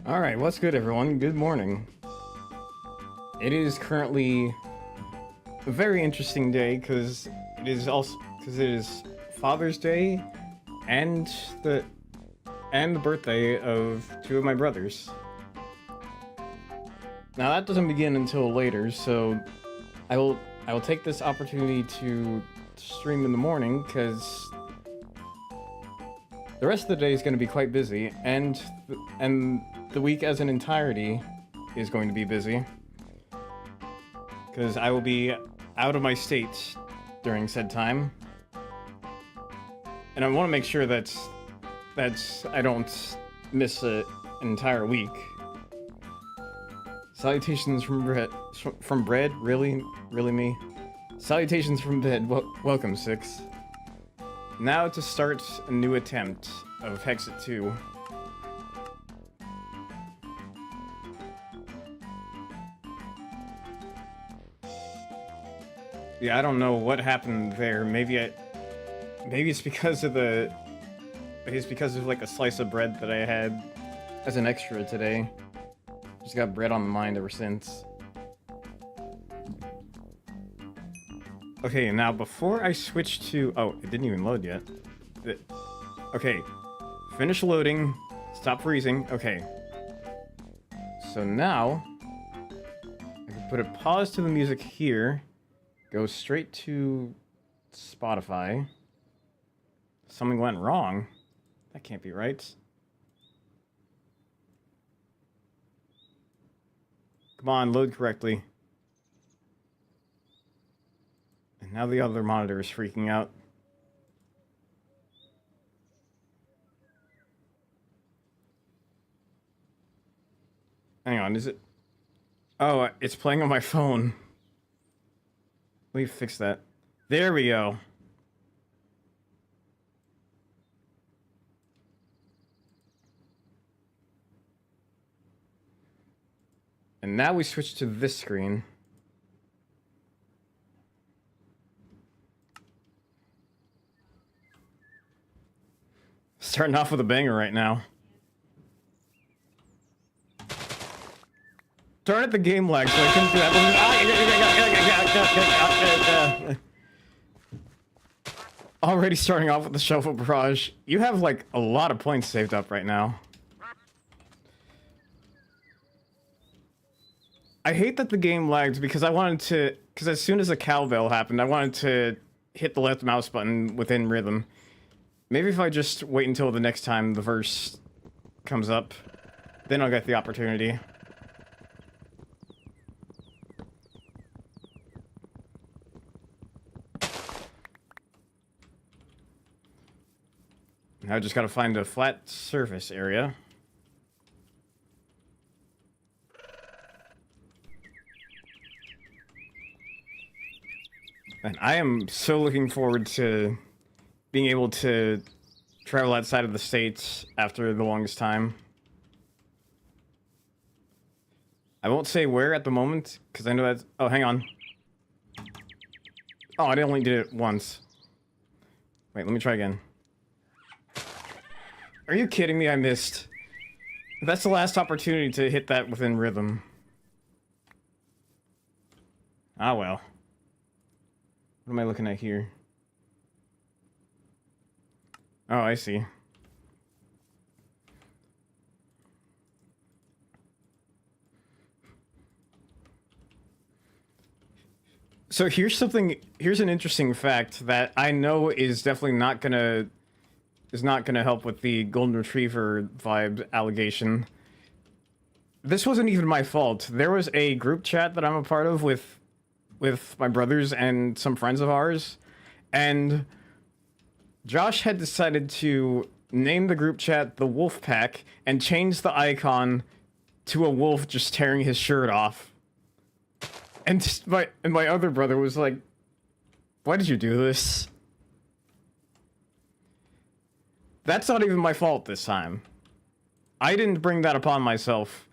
Alright, what's good everyone? Good morning. It is currently a very interesting day because it is Father's Day and the birthday of two of my brothers. Now that doesn't begin until later, so I will take this opportunity to stream in the morning because the rest of the day is going to be quite busy, and the week as an entirety is going to be busy because I will be out of my state during said time, and I want to make sure that I don't miss an entire week. Salutations from bread. From bread? Really me? Salutations from bed. Welcome, Six. Now to start a new attempt of Hexxit 2. Yeah, I don't know what happened there. Maybe it's because of like a slice of bread that I had as an extra today. Just got bread on the mind ever since. Okay, now before I switch to... Oh, it didn't even load yet. Okay, finish loading. Stop freezing. Okay. So now, I can put a pause to the music here. Go straight to Spotify. Something went wrong. That can't be right. Come on, load correctly. And now the other monitor is freaking out. Hang on, is it? Oh, it's playing on my phone. Let me fix that. There we go. And now we switch to this screen. Starting off with a banger right now. Darn it, the game lag, so I couldn't do that. Already starting off with the Shuffle Barrage. You have, like, a lot of points saved up right now. I hate that the game lagged because I wanted to... Because as soon as the cowbell happened, I wanted to hit the left mouse button within rhythm. Maybe if I just wait until the next time the verse comes up, then I'll get the opportunity. Now I just gotta find a flat surface area. And I am so looking forward to being able to travel outside of the States after the longest time. I won't say where at the moment, because I know that's... Oh, hang on. Oh, I only did it once. Wait, let me try again. Are you kidding me? I missed. That's the last opportunity to hit that within rhythm. Ah, well. What am I looking at here? Oh, I see. So here's an interesting fact that I know is definitely not gonna help with the Golden Retriever vibe allegation. This wasn't even my fault. There was a group chat that I'm a part of with my brothers and some friends of ours, and Josh had decided to name the group chat the Wolf Pack and change the icon to a wolf just tearing his shirt off. And my other brother was like, "Why did you do this?" That's not even my fault this time. I didn't bring that upon myself.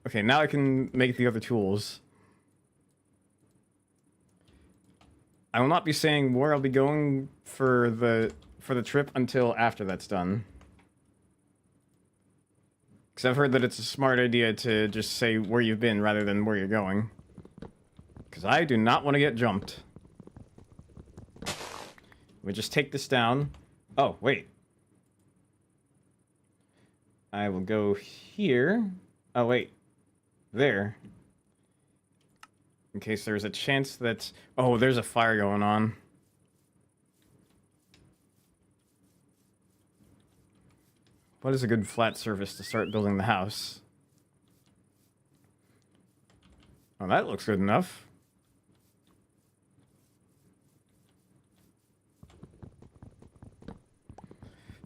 Okay, now I can make the other tools. I will not be saying where I'll be going for for the trip until after that's done. Because I've heard that it's a smart idea to just say where you've been rather than where you're going. Because I do not want to get jumped. We just take this down. Oh, wait. I will go here. Oh, wait. There. In case there's a chance that... Oh, there's a fire going on. What is a good flat surface to start building the house? Oh, that looks good enough.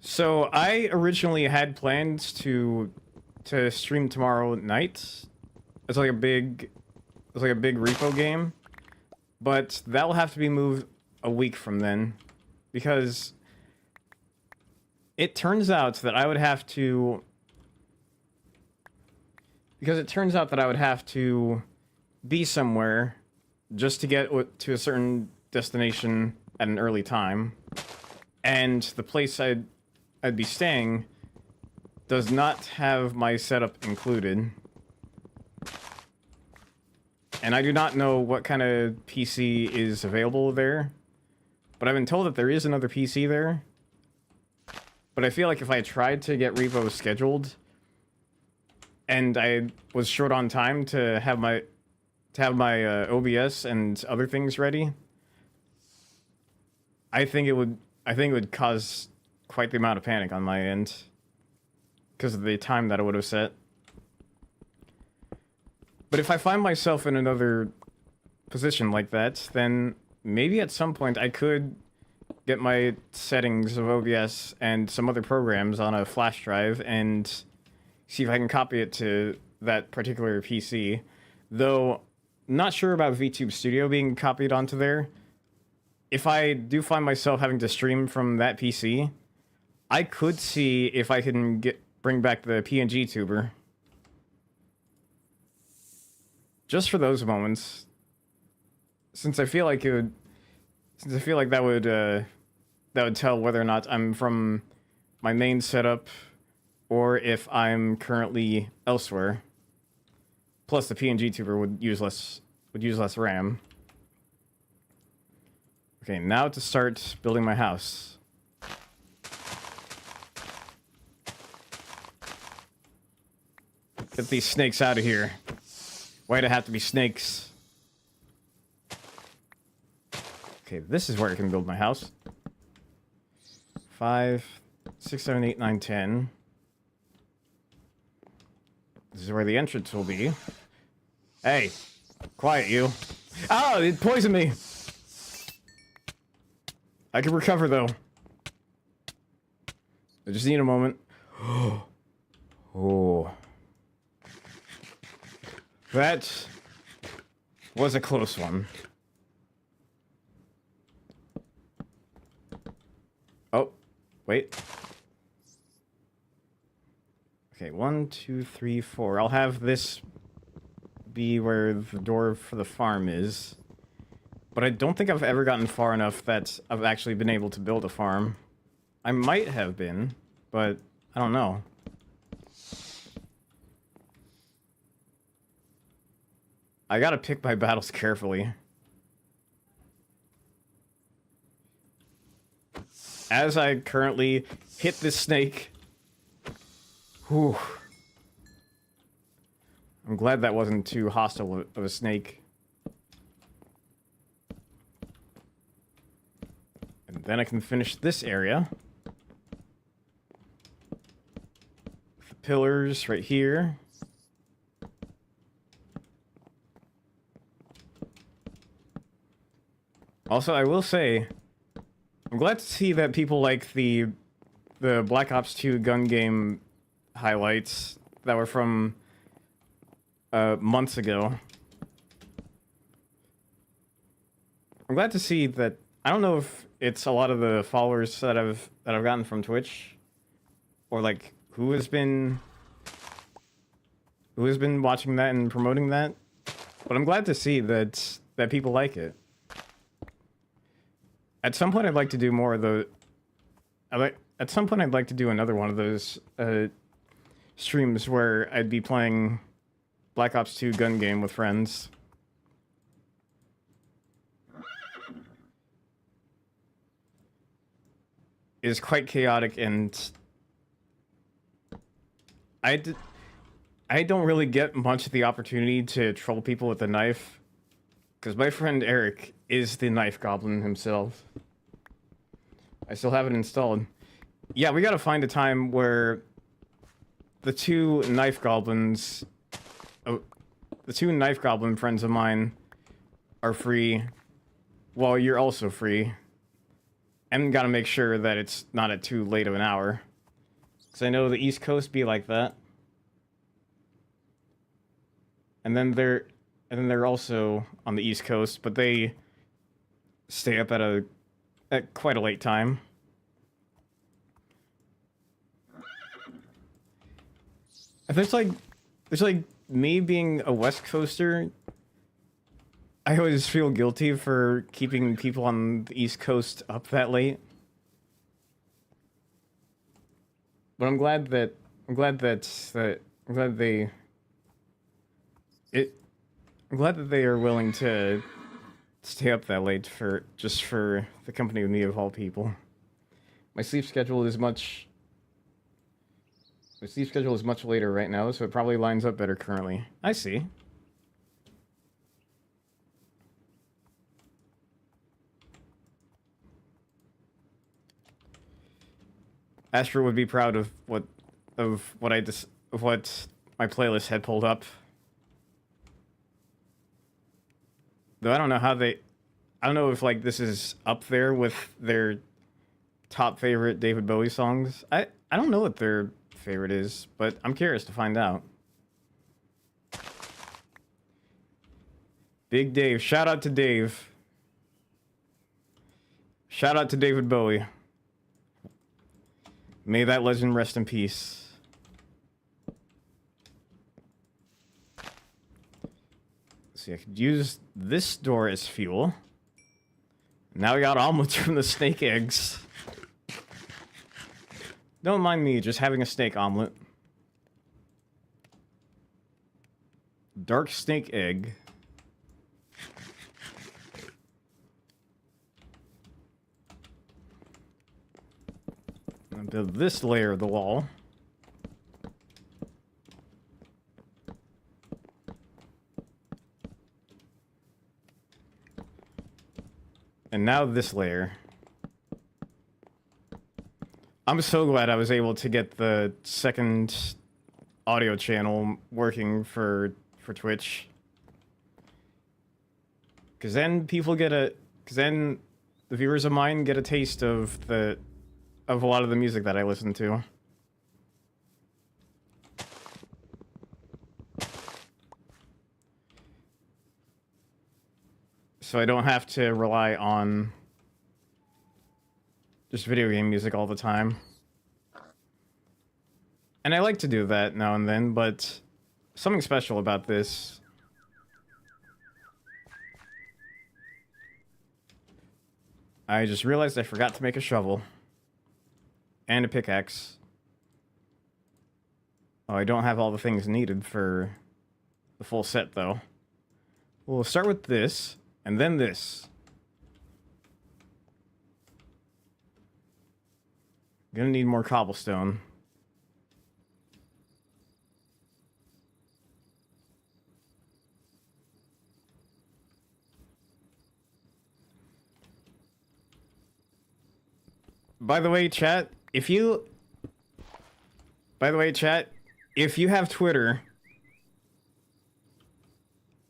So I originally had plans to stream tomorrow night. It's like a big repo game, but that will have to be moved a week from then, because it turns out that I would have to. Because it turns out that I would have to be somewhere just to get to a certain destination at an early time, and the place I'd be staying does not have my setup included. And I do not know what kind of PC is available there, but I've been told that there is another PC there. But I feel like if I tried to get Revo scheduled, and I was short on time to have my OBS and other things ready, I think it would cause quite the amount of panic on my end because of the time that I would have set. But if I find myself in another position like that, then maybe at some point I could get my settings of OBS and some other programs on a flash drive and see if I can copy it to that particular PC. Though, not sure about VTube Studio being copied onto there. If I do find myself having to stream from that PC, I could see if I can bring back the PNG tuber. Just for those moments. Since I feel like that would tell whether or not I'm from my main setup or if I'm currently elsewhere. Plus the PNG tuber would use less RAM. Okay, now to start building my house. Get these snakes out of here. Why'd it have to be snakes? Okay, this is where I can build my house. 5, 6, 7, 8, 9, 10. This is where the entrance will be. Hey, quiet you. Oh, it poisoned me. I can recover though. I just need a moment. Oh. That was a close one. Oh, wait. Okay, 1, 2, 3, 4. I'll have this be where the door for the farm is. But I don't think I've ever gotten far enough that I've actually been able to build a farm. I might have been, but I don't know. I gotta pick my battles carefully. As I currently hit this snake. Whew. I'm glad that wasn't too hostile of a snake. And then I can finish this area. The pillars right here. Also, I will say, I'm glad to see that people like the Black Ops 2 gun game highlights that were from months ago. I'm glad to see that. I don't know if it's a lot of the followers that I've gotten from Twitch, or like who has been watching that and promoting that, but I'm glad to see that people like it. At some point, I'd like to do more of At some point I'd like to do another one of those streams where I'd be playing Black Ops 2 gun game with friends. It is quite chaotic, and I don't really get much of the opportunity to troll people with a knife, because my friend Eric is the knife goblin himself. I still have it installed. Yeah, we gotta find a time where the two knife goblin friends of mine are free, while you're also free. And gotta make sure that it's not at too late of an hour. Because I know the East Coast be like that. And then they're also on the East Coast, but they stay up at quite a late time. And there's like me being a West Coaster, I always feel guilty for keeping people on the East Coast up that late. But I'm glad they are willing to stay up that late for the company of me, of all people. My sleep schedule is much later right now, so it probably lines up better currently. I see. Astro would be proud of what my playlist had pulled up. Though I don't know if like this is up there with their top favorite David Bowie songs. I don't know what their favorite is, but I'm curious to find out. Big Dave, shout out to Dave. Shout out to David Bowie. May that legend rest in peace. Let's see, I could use this door as fuel. Now we got omelets from the snake eggs. Don't mind me just having a snake omelet. Dark snake egg. Build this layer of the wall. And now this layer. I'm so glad I was able to get the second audio channel working for Twitch. Because then the viewers of mine get a taste of a lot of the music that I listen to. So I don't have to rely on just video game music all the time. And I like to do that now and then, but something special about this. I just realized I forgot to make a shovel. And a pickaxe. Oh, I don't have all the things needed for the full set, though. We'll start with this, and then this. Gonna need more cobblestone. By the way, chat, if you have Twitter,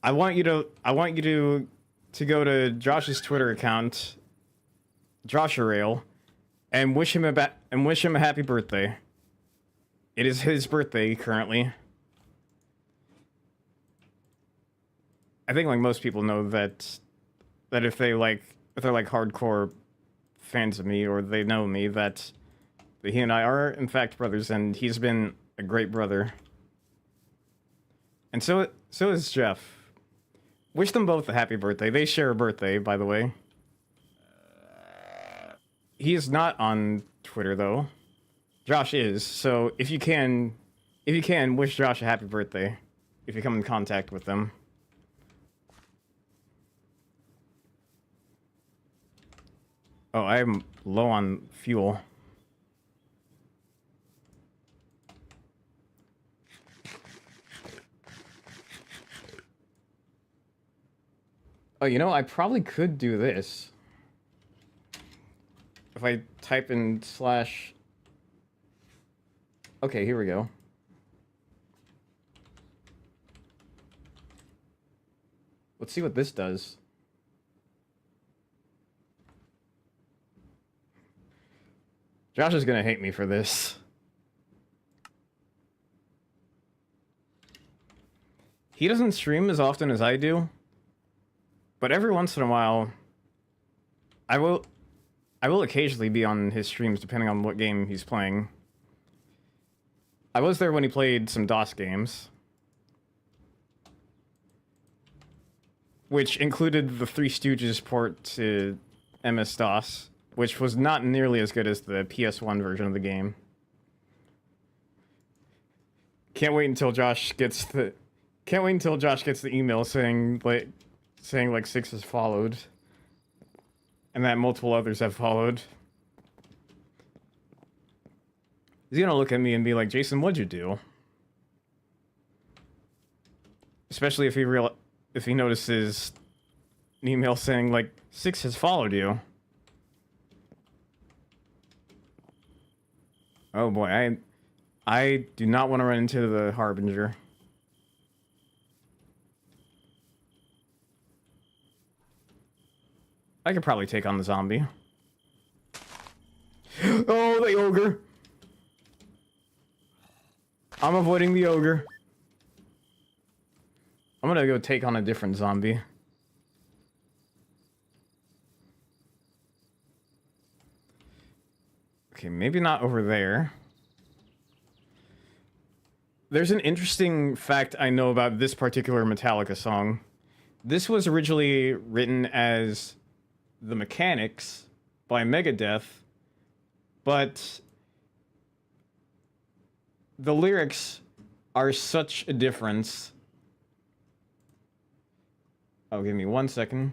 I want you to go to Josh's Twitter account, Josharail, and wish him a happy birthday. It is his birthday currently. I think like most people know that if they're like hardcore fans of me, or they know me, that he and I are in fact brothers, and he's been a great brother. And so is Jeff. Wish them both a happy birthday. They share a birthday, by the way. He is not on Twitter though. Josh is, so if you can, wish Josh a happy birthday. If you come in contact with them. Oh, I'm low on fuel. Oh, you know, I probably could do this. If I type in slash... Okay, here we go. Let's see what this does. Josh is gonna hate me for this. He doesn't stream as often as I do, but every once in a while, I will occasionally be on his streams depending on what game he's playing. I was there when he played some DOS games, which included the Three Stooges port to MS-DOS, which was not nearly as good as the PS1 version of the game. Can't wait until Josh gets the email saying like 6 has followed, and that multiple others have followed. He's gonna look at me and be like, "Jason, what'd you do?" Especially if he notices an email saying like 6 has followed you. Oh boy, I do not want to run into the Harbinger. I could probably take on the zombie. Oh, the ogre! I'm avoiding the ogre. I'm gonna go take on a different zombie. Okay, maybe not over there. There's an interesting fact I know about this particular Metallica song. This was originally written as The Mechanics by Megadeth, but the lyrics are such a difference. Oh, give me 1 second.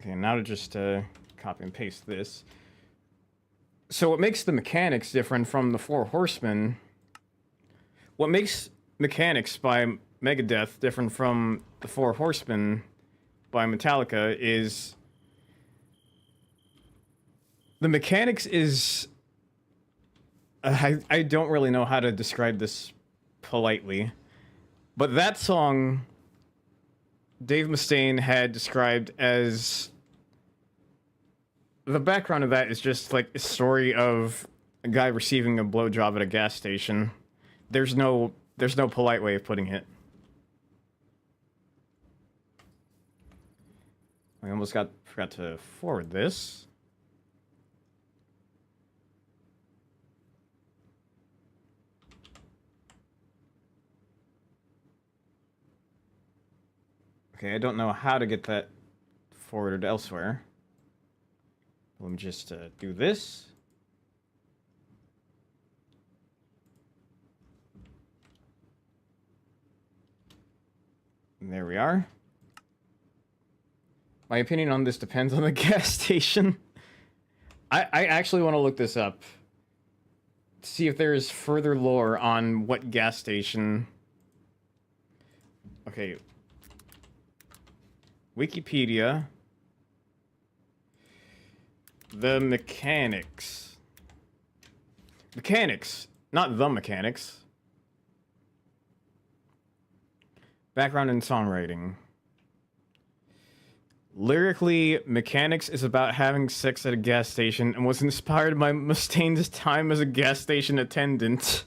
Okay, now to just copy and paste this. So what makes the Mechanics different from the Four Horsemen? What makes Mechanics by Megadeth different from the Four Horsemen by Metallica is the Mechanics is... I don't really know how to describe this politely, but that song Dave Mustaine had described as... The background of that is just like a story of a guy receiving a blowjob at a gas station. There's no polite way of putting it. I almost forgot to forward this. Okay, I don't know how to get that forwarded elsewhere. Let me just do this. And there we are. My opinion on this depends on the gas station. I actually want to look this up. See if there's further lore on what gas station... Okay. Wikipedia. The Mechanics. Mechanics, not The Mechanics. Background in songwriting. Lyrically, Mechanics is about having sex at a gas station and was inspired by Mustaine's time as a gas station attendant.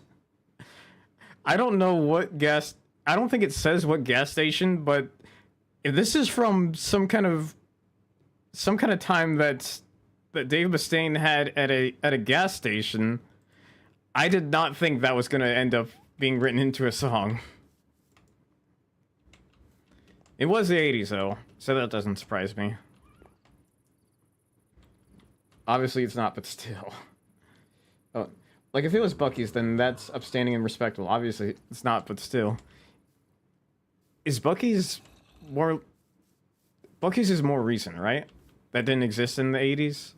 I don't know what gas... I don't think it says what gas station, but if this is from some kind of some kind of time that Dave Mustaine had at a gas station. I did not think that was going to end up being written into a song. It was the 80s though, so that doesn't surprise me. Obviously it's not, but still. Oh, like if it was Bucky's, then that's upstanding and respectable. Obviously it's not, but still. Is Bucky's more... Bucky's is more recent, right? That didn't exist in the 80s?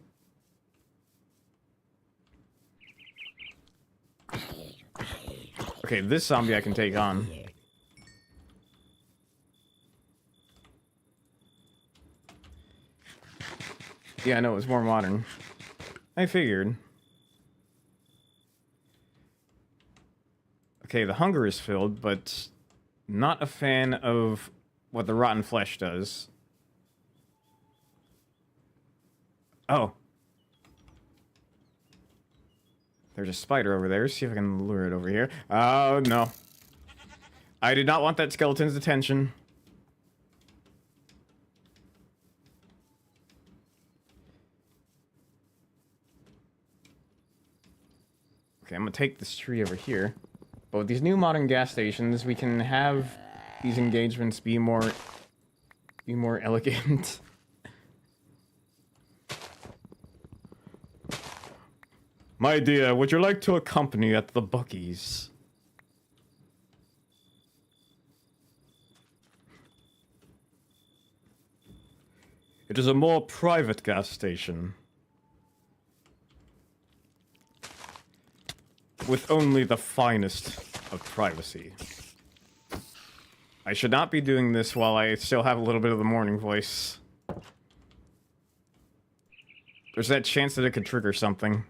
Okay, this zombie I can take on. Yeah, I know, it was more modern. I figured. Okay, the hunger is filled, but not a fan of what the rotten flesh does. Oh. There's a spider over there. See if I can lure it over here. Oh, no. I did not want that skeleton's attention. Okay, I'm gonna take this tree over here. But with these new modern gas stations, we can have these engagements be more elegant. My dear, would you like to accompany at the Bucky's? It is a more private gas station. With only the finest of privacy. I should not be doing this while I still have a little bit of the morning voice. There's that chance that it could trigger something.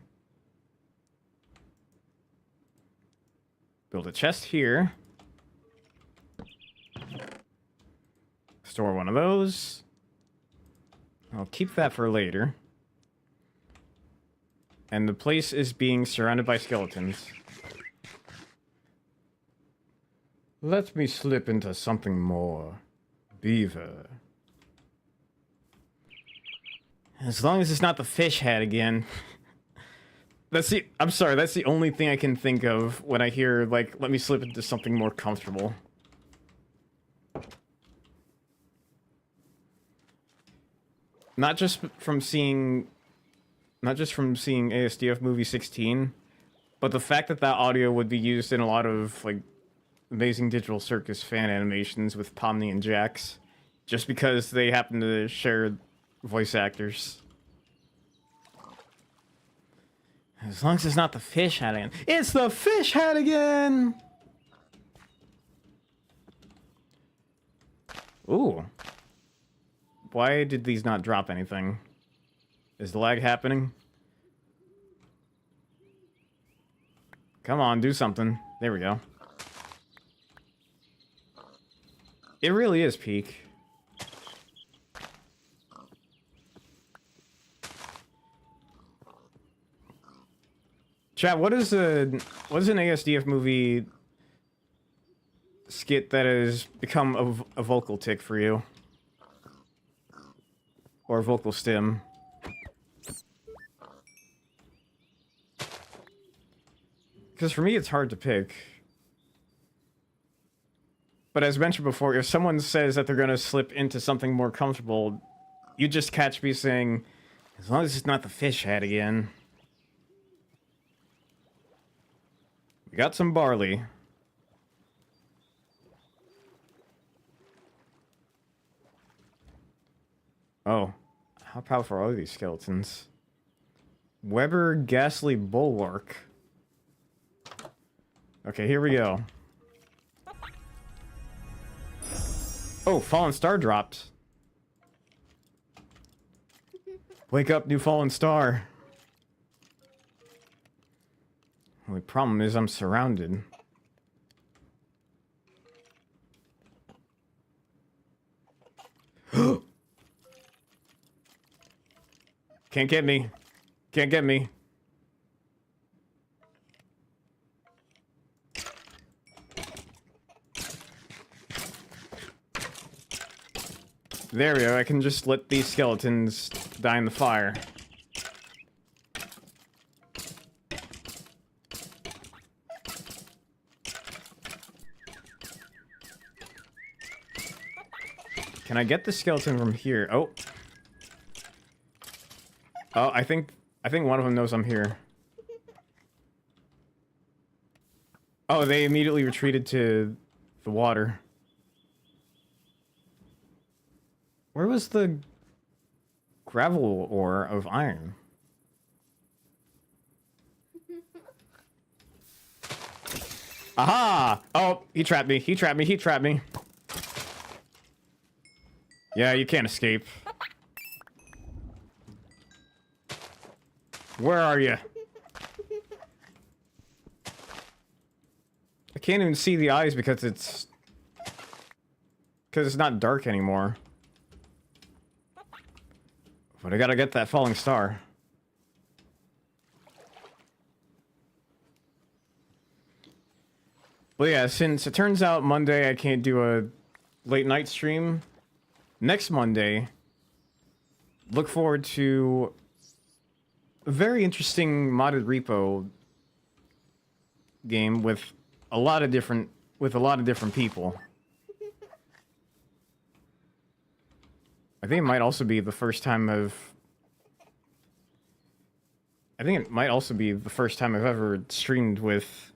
Build a chest here. Store one of those. I'll keep that for later. And the place is being surrounded by skeletons. Let me slip into something more. Beaver. As long as it's not the fish head again. I'm sorry, that's the only thing I can think of when I hear, like, let me slip into something more comfortable. Not just from seeing ASDF movie 16, but the fact that that audio would be used in a lot of, like, Amazing Digital Circus fan animations with Pomni and Jax, just because they happen to share voice actors. As long as it's not the fish hat again. It's the fish hat again! Ooh. Why did these not drop anything? Is the lag happening? Come on, do something. There we go. It really is peak. Chat, what is an ASDF movie skit that has become a vocal tick for you? Or a vocal stim? Because for me, it's hard to pick. But as mentioned before, if someone says that they're going to slip into something more comfortable, you just catch me saying, as long as it's not the fish head again. We got some barley. Oh, how powerful are these skeletons? Weber Ghastly Bulwark. Okay, here we go. Oh, Fallen Star dropped. Wake up, new Fallen Star. Only problem is I'm surrounded. Can't get me. Can't get me. There we go, I can just let these skeletons die in the fire. Can I get the skeleton from here? Oh. Oh, I think one of them knows I'm here. Oh, they immediately retreated to the water. Where was the gravel ore of iron? Aha! Oh, he trapped me. He trapped me. He trapped me. Yeah, you can't escape. Where are you? I can't even see the eyes because it's not dark anymore. But I gotta get that falling star. But yeah, since it turns out Monday I can't do a late night stream, next Monday, look forward to a very interesting modded repo game with a lot of different people. I think it might also be the first time I've ever streamed with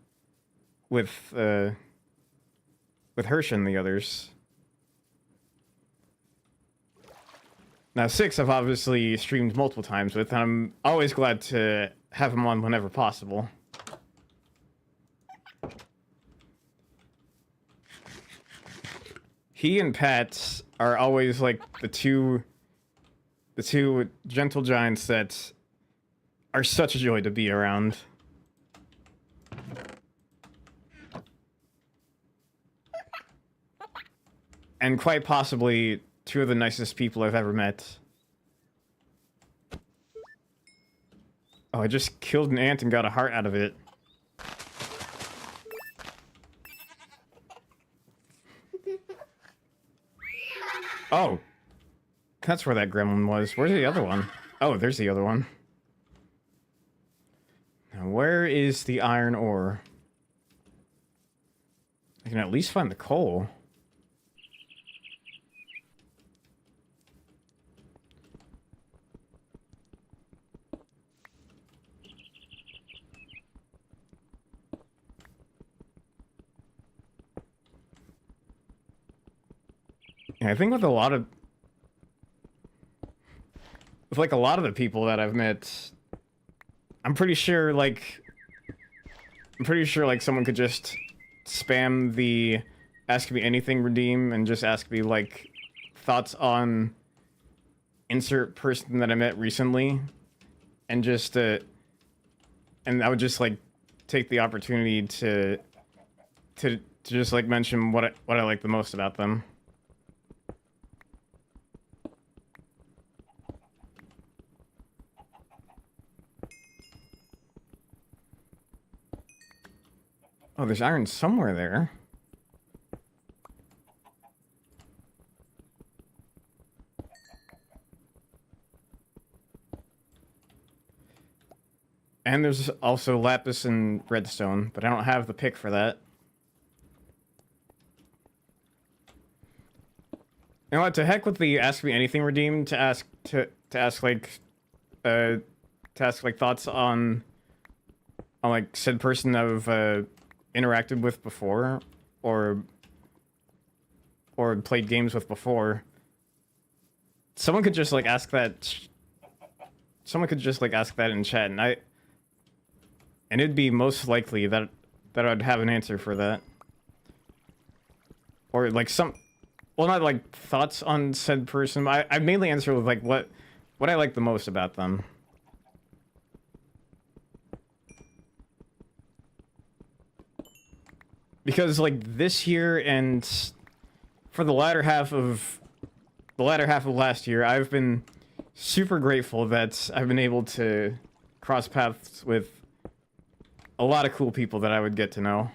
Hirsch and the others. Now, Six I've obviously streamed multiple times with, and I'm always glad to have him on whenever possible. He and Pat are always like the two gentle giants that are such a joy to be around. And quite possibly two of the nicest people I've ever met. Oh, I just killed an ant and got a heart out of it. Oh. That's where that gremlin was. Where's the other one? Oh, there's the other one. Now, where is the iron ore? I can at least find the coal. Yeah, I think with a lot of the people that I've met, I'm pretty sure like someone could just spam the ask me anything redeem and just ask me like thoughts on insert person that I met recently, and just and I would just like take the opportunity to just like mention what I like the most about them. Oh, there's iron somewhere there. And there's also lapis and redstone, but I don't have the pick for that. You know what? To heck with the ask me anything redeem. To ask like thoughts on like said person I've interacted with before, or played games with before. Someone could just like ask that. Someone could just like ask that in chat, and it'd be most likely that I'd have an answer for that. Or like well, not like thoughts on said person. I mainly answer with like what I like the most about them. Because like this year and for the latter half of last year, I've been super grateful that I've been able to cross paths with a lot of cool people that I would get to know.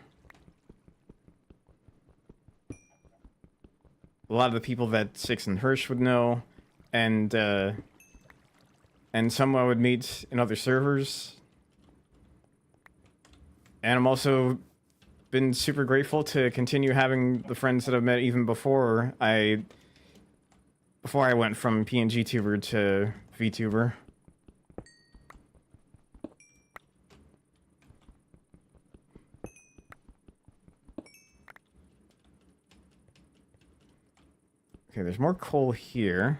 a lot of the people that Six and Hirsch would know, and some I would meet in other servers. And I'm also been super grateful to continue having the friends that I've met even before I went from PNG tuber to VTuber. Okay, there's more coal here.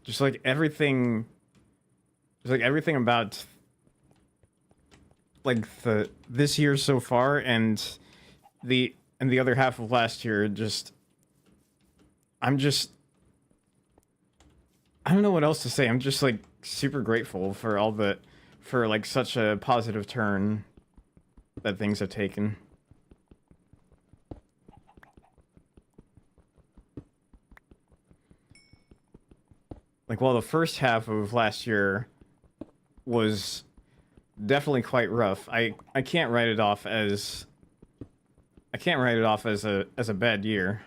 Just like everything about like this year so far and the other half of last year, just I don't know what else to say. I'm just like super grateful for like such a positive turn that things have taken. Like, while the first half of last year was definitely quite rough, I can't write it off as a bad year,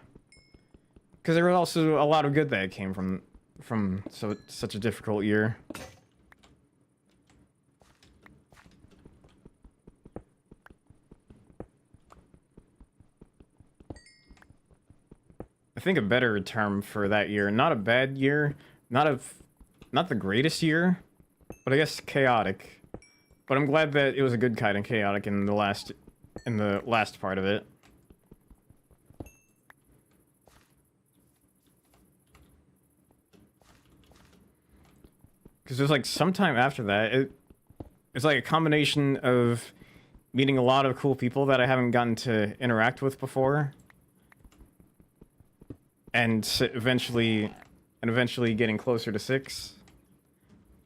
because there was also a lot of good that came from such a difficult year. I think a better term for that year, not a bad year, not the greatest year, but I guess chaotic. But I'm glad that it was a good kind of chaotic in the last part of it. Because there's like sometime after that, it's like a combination of meeting a lot of cool people that I haven't gotten to interact with before, and eventually getting closer to 6.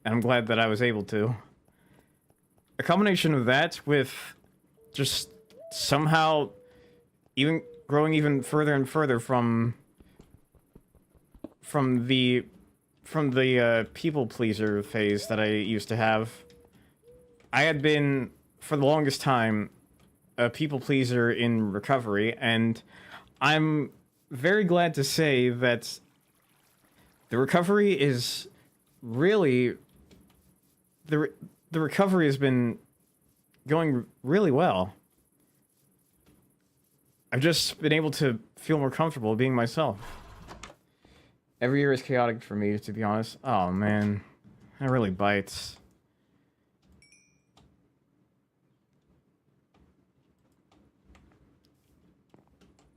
And I'm glad that I was able to. A combination of that with just somehow even growing even further and further from the people pleaser phase that I used to have. I had been, for the longest time, a people pleaser in recovery, and I'm very glad to say that the recovery is really... The recovery has been going really well. I've just been able to feel more comfortable being myself. Every year is chaotic for me, to be honest. Oh, man. That really bites.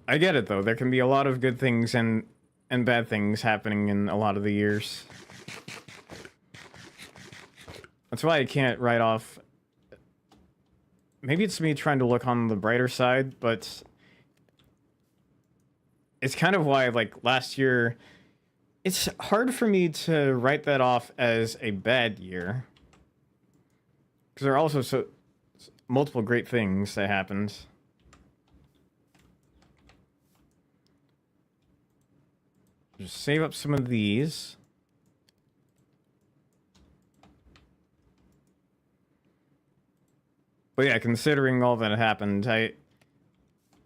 I get it, though. There can be a lot of good things and bad things happening in a lot of the years. That's why I can't write off... Maybe it's me trying to look on the brighter side, but... It's kind of why, like, last year... It's hard for me to write that off as a bad year. Because there are also multiple great things that happened. Just save up some of these. But yeah, considering all that happened,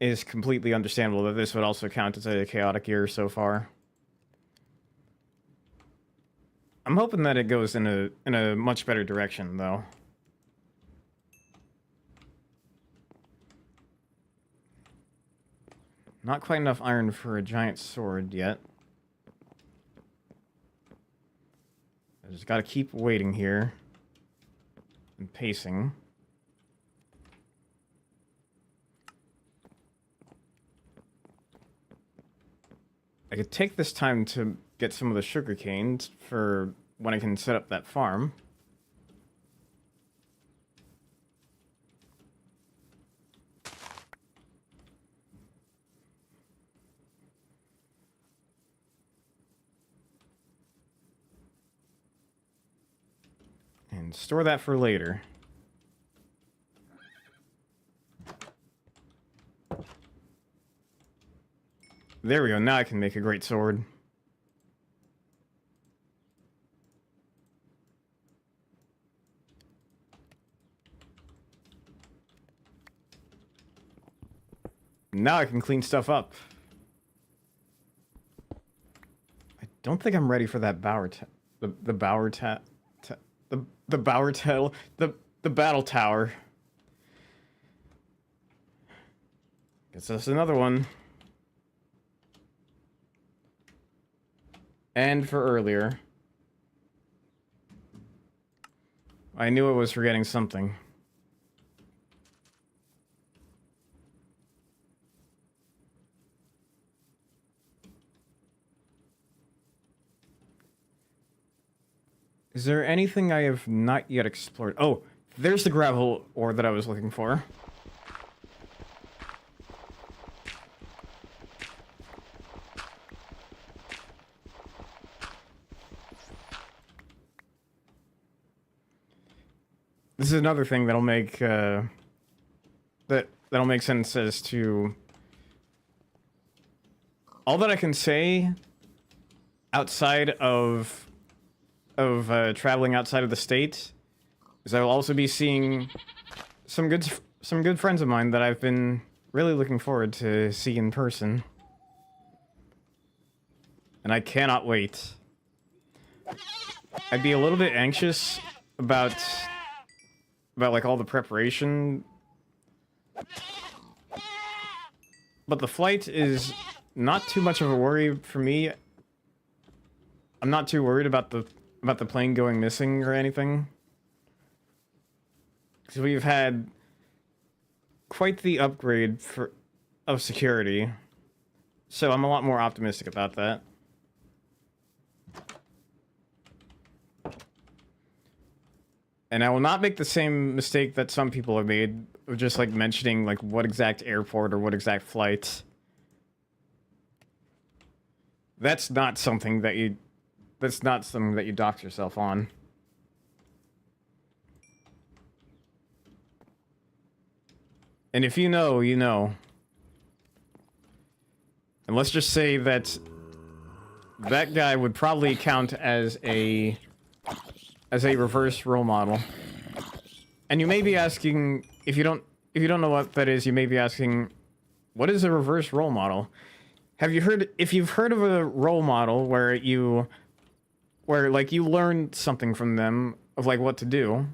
it's completely understandable that this would also count as a chaotic year so far. I'm hoping that it goes in a much better direction, though. Not quite enough iron for a giant sword yet. I just gotta keep waiting here. And pacing. I could take this time to get some of the sugar canes for when I can set up that farm. And store that for later. There we go, now I can make a great sword. Now I can clean stuff up. I don't think I'm ready for that the battle tower. Guess that's another one. And for earlier. I knew I was forgetting something. Is there anything I have not yet explored? Oh, there's the gravel ore that I was looking for. This is another thing that'll make that'll make sense as to all that I can say outside of traveling outside of the state is I will also be seeing some good friends of mine that I've been really looking forward to see in person. And I cannot wait. I'd be a little bit anxious about like all the preparation. But the flight is not too much of a worry for me. I'm not too worried about the plane going missing or anything. Because we've had quite the upgrade of security. So I'm a lot more optimistic about that. And I will not make the same mistake that some people have made of just like mentioning like what exact airport or what exact flight. That's not something that you dox yourself on. And if you know, you know. And let's just say that that guy would probably count as a reverse role model. And you may be asking, if you don't know what that is, you may be asking, what is a reverse role model? If you've heard of a role model where like you learn something from them of like what to do,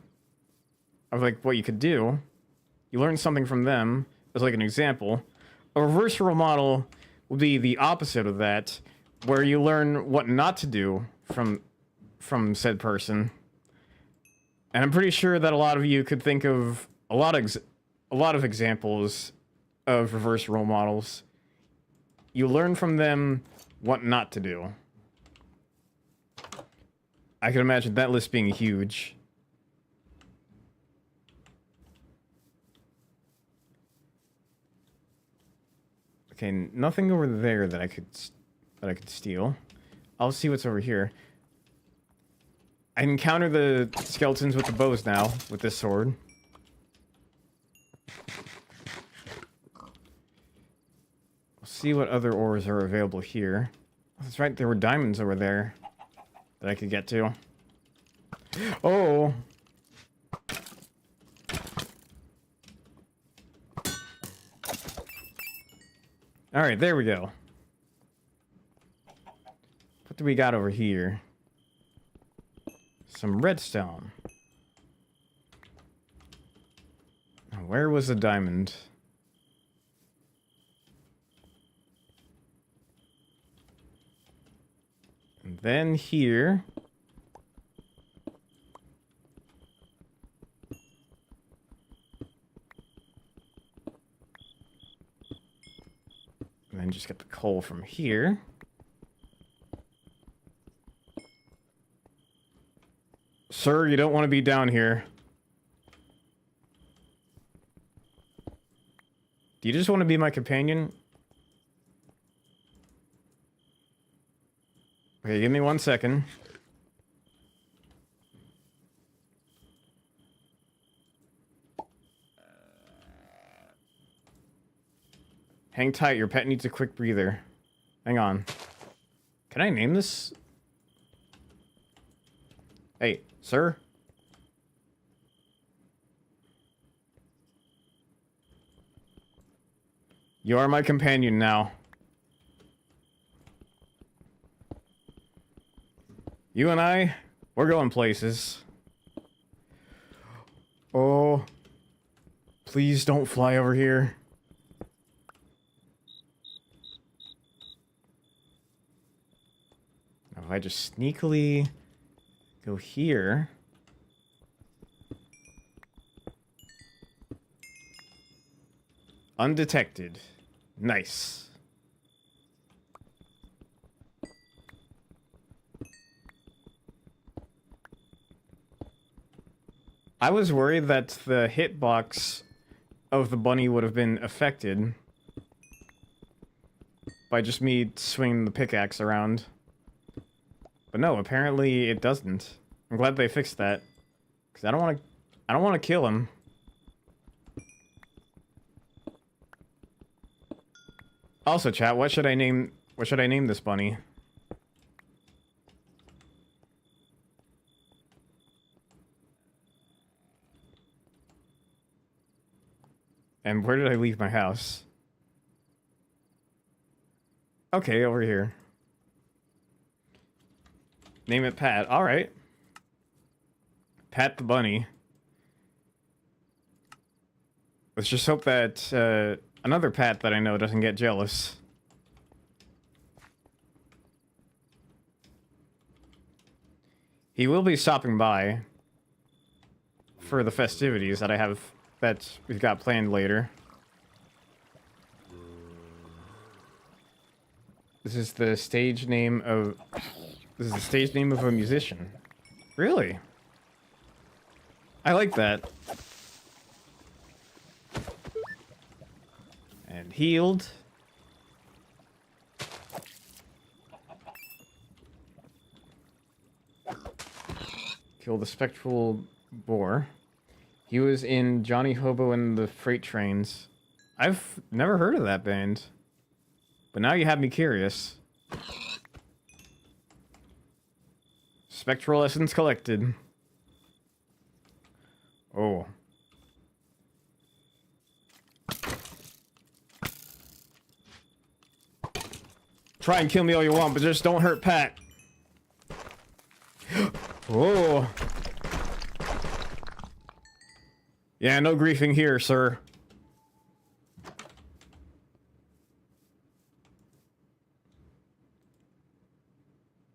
of like what you could do, you learn something from them as like an example. A reverse role model will be the opposite of that, where you learn what not to do from said person. And I'm pretty sure that a lot of you could think of a lot of examples of reverse role models. You learn from them what not to do. I can imagine that list being huge. Okay, nothing over there that I could steal. I'll see what's over here. I can counter the skeletons with the bows now, with this sword. We'll see what other ores are available here. That's right, there were diamonds over there that I could get to. Oh! Alright, there we go. What do we got over here? Some redstone. Where was the diamond? And then here. And then just get the coal from here. Sir, you don't want to be down here. Do you just want to be my companion? Okay, give me 1 second. Hang tight, your pet needs a quick breather. Hang on. Can I name this? Hey, sir? You are my companion now. You and I, we're going places. Oh, please don't fly over here. Now, if I just sneakily go here. Undetected. Nice. I was worried that the hitbox of the bunny would have been affected by just me swinging the pickaxe around. But no, apparently it doesn't. I'm glad they fixed that. Because I don't want to kill him. Also, chat, what should I name this bunny? And where did I leave my house? Okay, over here. Name it Pat. Alright. Pat the bunny. Let's just hope that another Pat that I know doesn't get jealous. He will be stopping by for the festivities that we've got planned later. This is the stage name of a musician. Really? I like that. And healed. Kill the spectral boar. He was in Johnny Hobo and the Freight Trains. I've never heard of that band. But now you have me curious. Spectral essence collected. Oh. Try and kill me all you want, but just don't hurt Pat. Oh. Yeah, no griefing here, sir.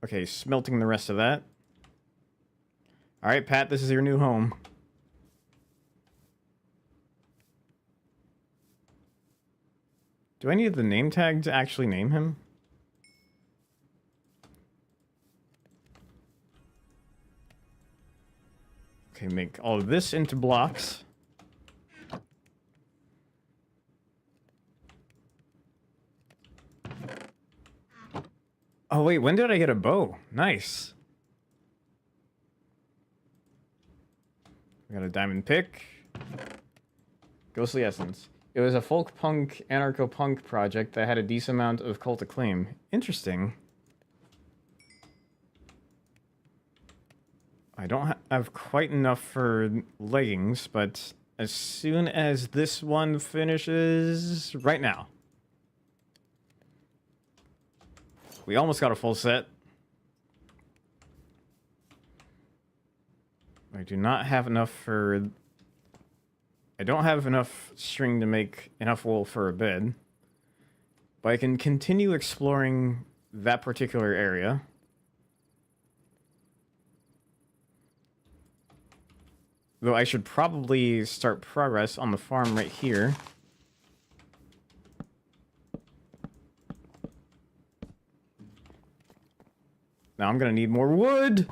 Okay, smelting the rest of that. Alright, Pat, this is your new home. Do I need the name tag to actually name him? Okay, make all of this into blocks. Oh wait, when did I get a bow? Nice. We got a diamond pick. Ghostly Essence. It was a folk punk, anarcho-punk project that had a decent amount of cult acclaim. Interesting. I don't have quite enough for leggings, but as soon as this one finishes... right now. We almost got a full set. I do not have enough for... I don't have enough string to make enough wool for a bed. But I can continue exploring that particular area. Though I should probably start progress on the farm right here. Now I'm gonna need more wood!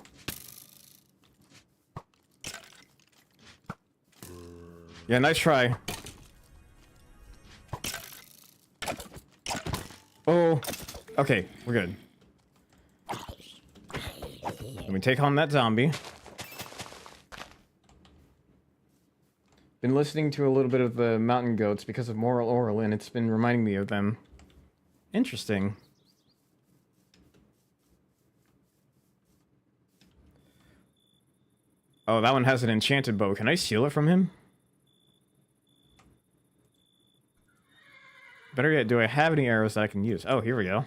Yeah, nice try. Oh, okay, we're good. Let me take on that zombie. Been listening to a little bit of the Mountain Goats because of Moral Oral, and it's been reminding me of them. Interesting. Oh, that one has an enchanted bow. Can I steal it from him? Better yet, do I have any arrows that I can use? Oh, here we go.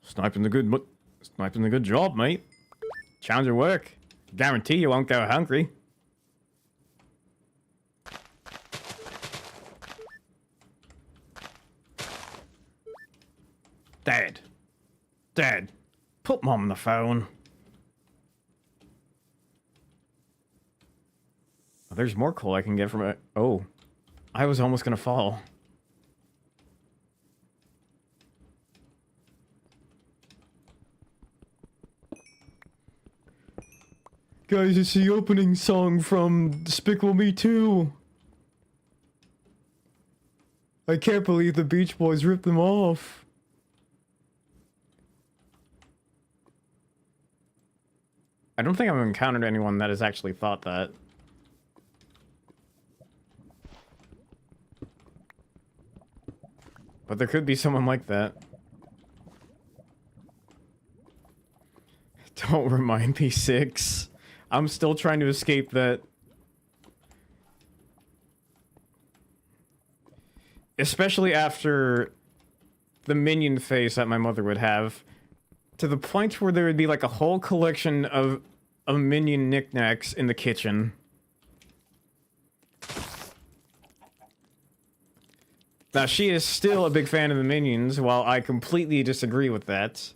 Sniping the good job, mate. Challenge your work. Guarantee you won't go hungry. Dad. Dad. Put Mom on the phone. Oh, there's more coal I can get from it. Oh. I was almost gonna fall. Guys, it's the opening song from Despicable Me 2. I can't believe the Beach Boys ripped them off. I don't think I've encountered anyone that has actually thought that. But there could be someone like that. Don't remind me, 6. I'm still trying to escape that. Especially after the minion face that my mother would have. To the point where there would be like a whole collection of minion knickknacks in the kitchen. Now, she is still a big fan of the minions, while I completely disagree with that.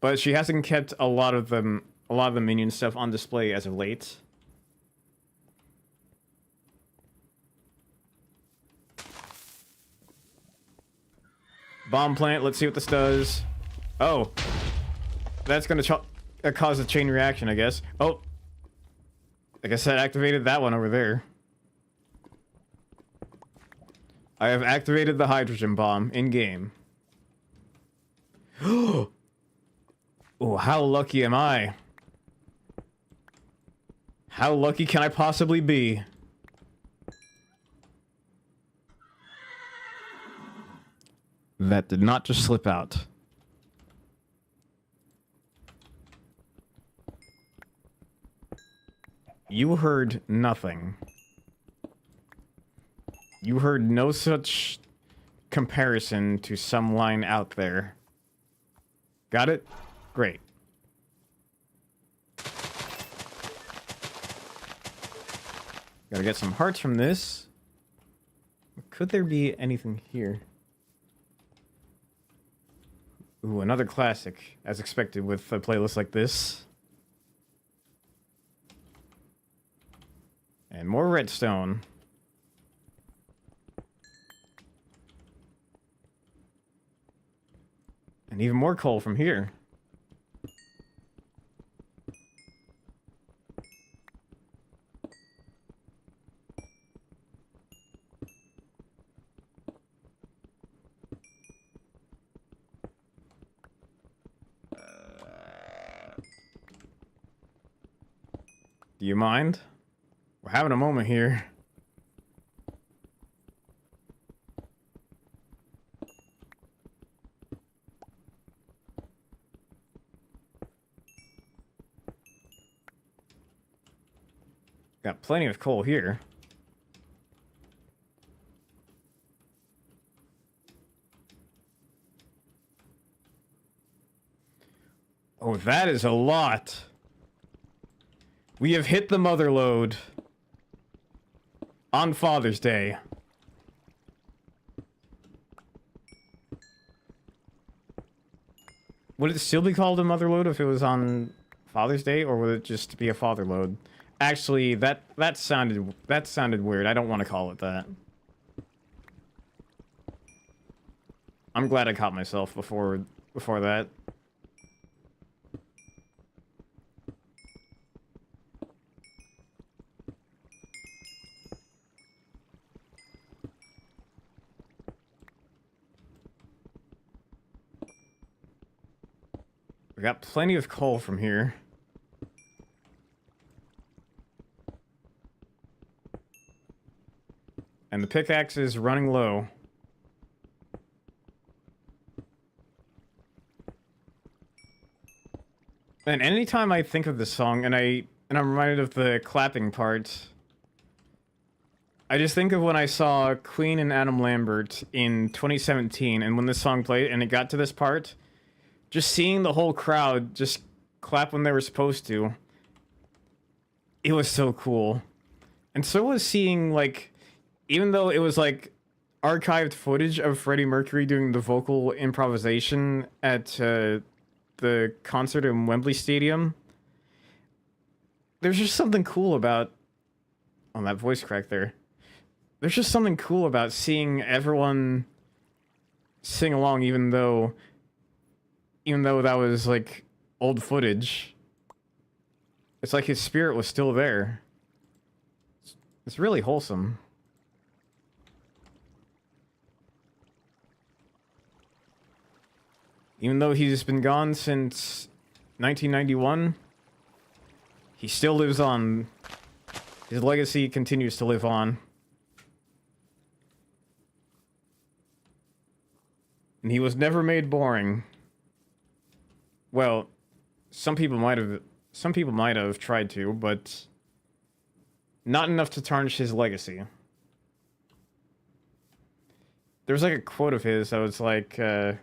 But she hasn't kept a lot of the minion stuff on display as of late. Bomb plant, let's see what this does. Oh. That's gonna cause a chain reaction, I guess. Oh. I guess that activated that one over there. I have activated the hydrogen bomb in-game. Oh, how lucky am I? How lucky can I possibly be? That did not just slip out. You heard nothing. You heard no such comparison to some line out there. Got it? Great. Gotta get some hearts from this. Could there be anything here? Ooh, another classic, as expected with a playlist like this. And more redstone. And even more coal from here. Do you mind? We're having a moment here. Got plenty of coal here. Oh, that is a lot. We have hit the mother lode on Father's Day. Would it still be called a mother lode if it was on Father's Day, or would it just be a father lode? Actually, that sounded weird. I don't want to call it that. I'm glad I caught myself before that. We got plenty of coal from here. And the pickaxe is running low. And anytime I think of this song, and I'm reminded of the clapping part, I just think of when I saw Queen and Adam Lambert in 2017, and when this song played and it got to this part, just seeing the whole crowd just clap when they were supposed to, it was so cool. And so was seeing, like, even though it was like archived footage of Freddie Mercury doing the vocal improvisation at the concert in Wembley Stadium, there's just something cool about... Oh, that voice crack there. There's just something cool about seeing everyone sing along, even though that was, like, old footage. It's like his spirit was still there. It's really wholesome. Even though he's been gone since 1991, he still lives on. His legacy continues to live on. And he was never made boring. Well, some people might have tried to, but not enough to tarnish his legacy. There was like a quote of his that was like, I'm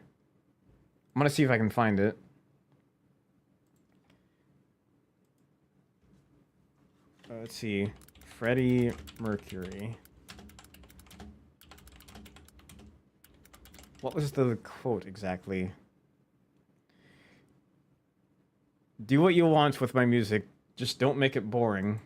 gonna see if I can find it. Let's see. Freddie Mercury. What was the quote exactly? Do what you want with my music, just don't make it boring.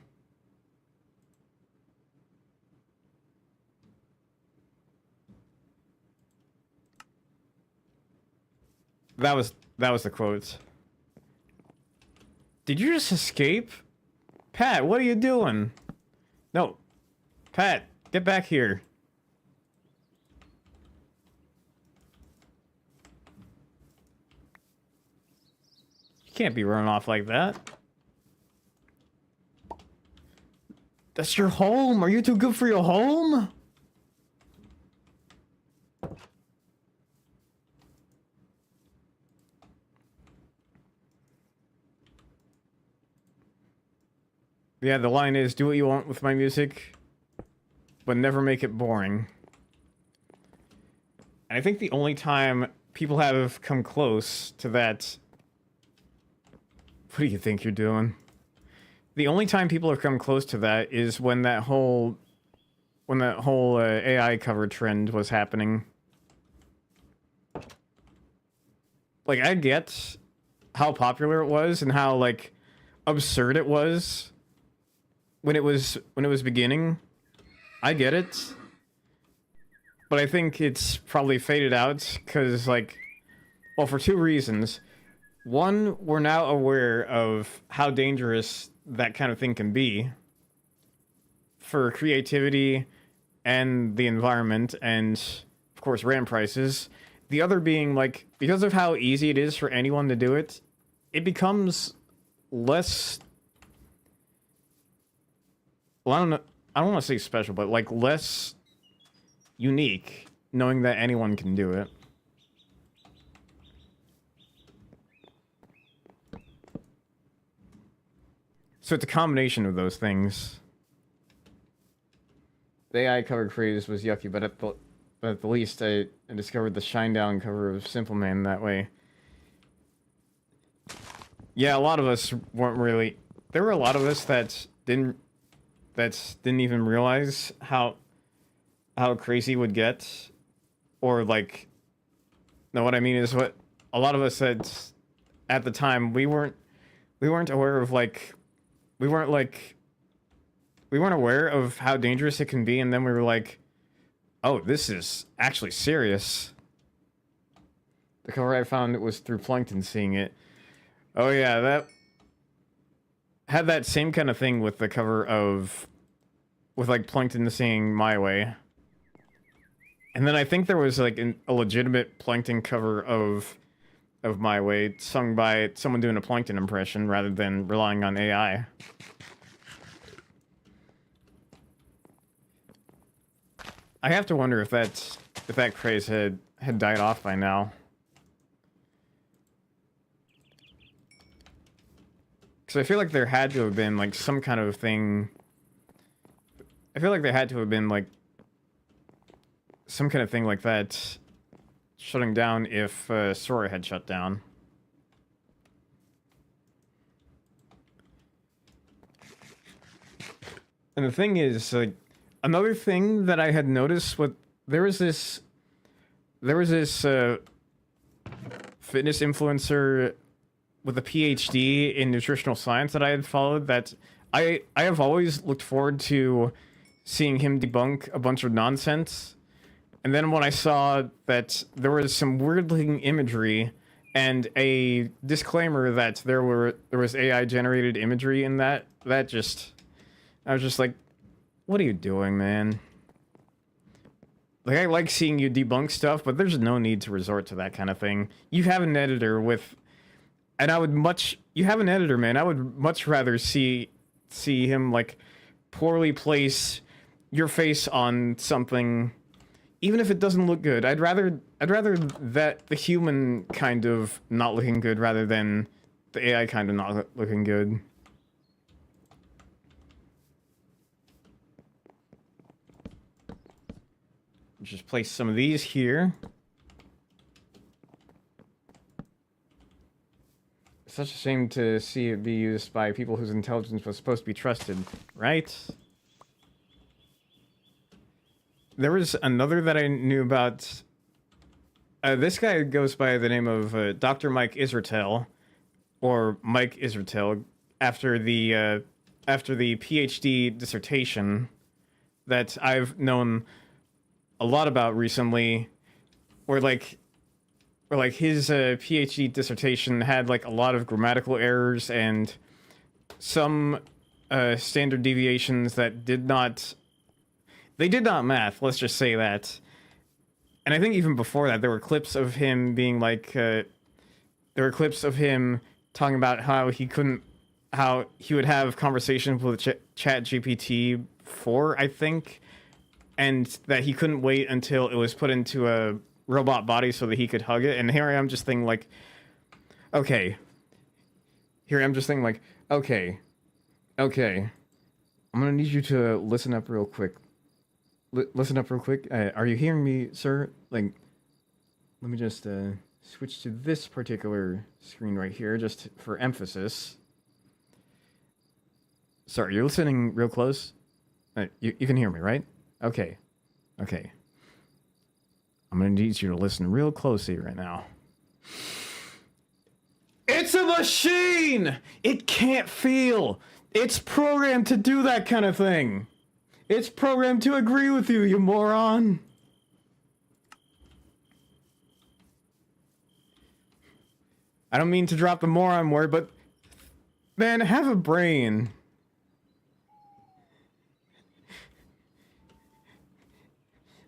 That was the quote. Did you just escape? Pat, what are you doing? No. Pat, get back here. You can't be running off like that. That's your home. Are you too good for your home? Yeah, the line is, do what you want with my music, but never make it boring. And I think the only time people have come close to that... What do you think you're doing? The only time people have come close to that is when that whole AI cover trend was happening. Like, I get how popular it was and how, like, absurd it was when it was beginning. I get it. But I think it's probably faded out because, like, well, for two reasons. One, we're now aware of how dangerous that kind of thing can be for creativity and the environment and, of course, RAM prices. The other being, like, because of how easy it is for anyone to do it, it becomes less... Well, I don't want to say special, but, like, less unique, knowing that anyone can do it. So it's a combination of those things. The AI cover craze was yucky, but at the least I discovered the Shinedown cover of Simple Man that way. Yeah, a lot of us weren't really... There were a lot of us that didn't even realize how crazy it would get. Or, like... No, what I mean is what... A lot of us said at the time, we weren't aware of, like... We weren't aware of how dangerous it can be, and then we were like, oh, this is actually serious. The cover I found was through Plankton seeing it. Oh yeah, that had that same kind of thing with the cover of... With, like, Plankton singing My Way. And then I think there was, like, a legitimate Plankton cover of My Way, sung by someone doing a Plankton impression rather than relying on AI. I have to wonder if that craze had died off by now. Because I feel like there had to have been, like, some kind of thing... I feel like there had to have been, like, some kind of thing like that shutting down if Sora had shut down. And the thing is, like, another thing that I had noticed, there was this fitness influencer with a PhD in nutritional science that I had followed that I have always looked forward to seeing him debunk a bunch of nonsense. And then when I saw that there was some weird-looking imagery and a disclaimer that there was AI-generated imagery in that just... I was just like, what are you doing, man? Like, I like seeing you debunk stuff, but there's no need to resort to that kind of thing. You have an editor with... And I would much... You have an editor, man. I would much rather see him, like, poorly place your face on something... Even if it doesn't look good, I'd rather that the human kind of not looking good rather than the AI kind of not looking good. Just place some of these here. It's such a shame to see it be used by people whose intelligence was supposed to be trusted, right? There was another that I knew about. This guy goes by the name of Dr. Mike Israetel, or Mike Israetel, after the PhD dissertation that I've known a lot about recently, where his PhD dissertation had like a lot of grammatical errors and some standard deviations that did not math, let's just say that. And I think even before that, there were clips of him being like, there were clips of him talking about how he would have conversations with ChatGPT 4, I think, and that he couldn't wait until it was put into a robot body so that he could hug it. And here I am just thinking like, okay. Okay. I'm gonna need you to listen up real quick. Listen up real quick. Are you hearing me, sir? Like, let me just switch to this particular screen right here, just for emphasis. Sorry, you're listening real close? You can hear me, right? Okay. Okay. I'm gonna need you to listen real closely right now. It's a machine! It can't feel! It's programmed to do that kind of thing! It's programmed to agree with you, you moron! I don't mean to drop the moron word, but... Man, have a brain.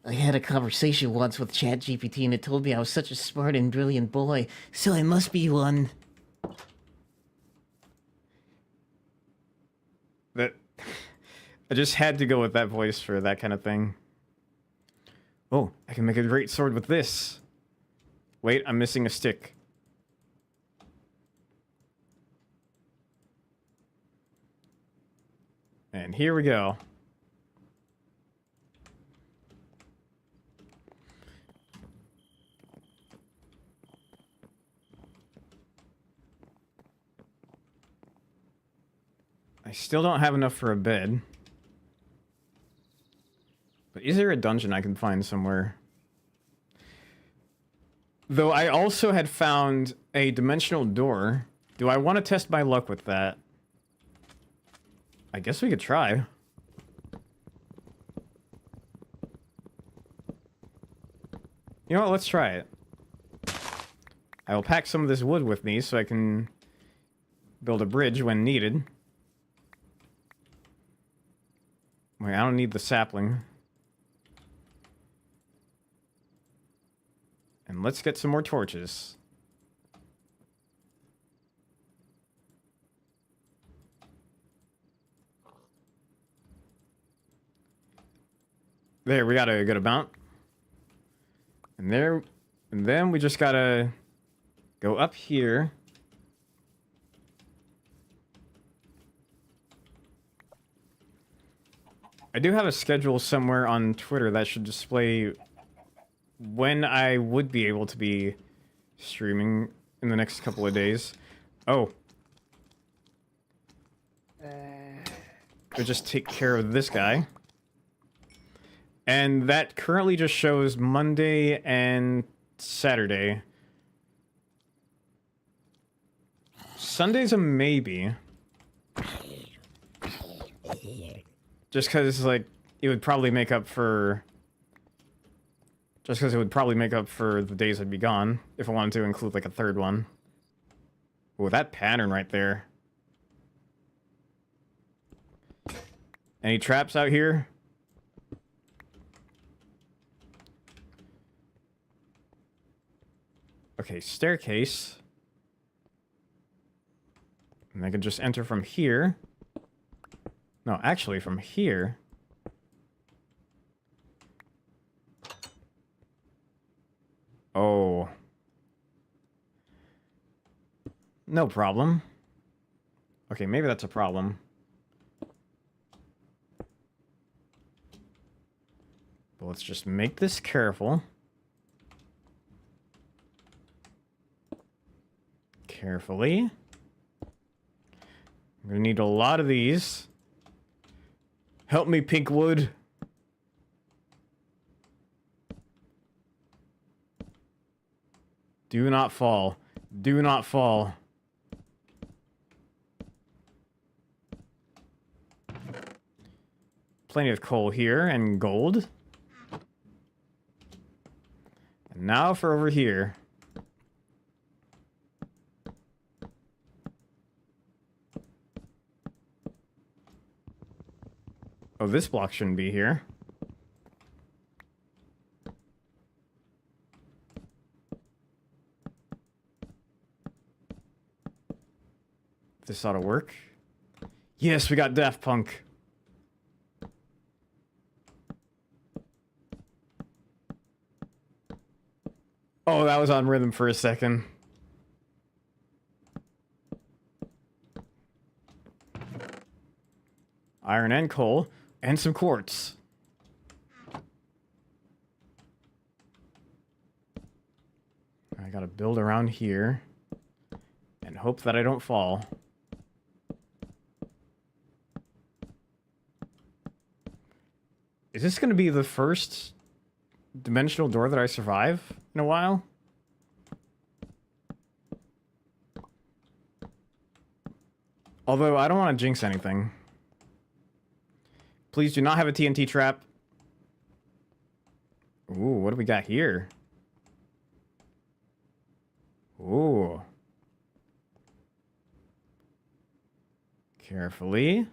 I had a conversation once with ChatGPT and it told me I was such a smart and brilliant boy, so I must be one. I just had to go with that voice for that kind of thing. Oh, I can make a great sword with this. Wait, I'm missing a stick. And here we go. I still don't have enough for a bed. But is there a dungeon I can find somewhere? Though I also had found a dimensional door. Do I want to test my luck with that? I guess we could try. You know what? Let's try it. I will pack some of this wood with me so I can build a bridge when needed. Wait, I don't need the sapling. And let's get some more torches. There, we got a good amount. And then we just gotta go up here. I do have a schedule somewhere on Twitter that should display when I would be able to be streaming in the next couple of days. Oh. We'll just take care of this guy. And that currently just shows Monday and Saturday. Sunday's a maybe. Just because, like, it would probably make up for... Just because it would probably make up for the days I'd be gone, if I wanted to include, like, a third one. Oh, that pattern right there. Any traps out here? Okay, staircase. And I can just enter from here. No, actually, from here. Oh. No problem. Okay, maybe that's a problem. But let's just make this careful. Carefully. I'm gonna need a lot of these. Help me, Pinkwood. Do not fall. Do not fall. Plenty of coal here and gold. And now for over here. Oh, this block shouldn't be here. This ought to work. Yes, we got Daft Punk. Oh, that was on rhythm for a second. Iron and coal, and some quartz. I gotta build around here and hope that I don't fall. Is this gonna be the first dimensional door that I survive in a while? Although, I don't want to jinx anything. Please do not have a TNT trap. Ooh, what do we got here? Ooh. Carefully.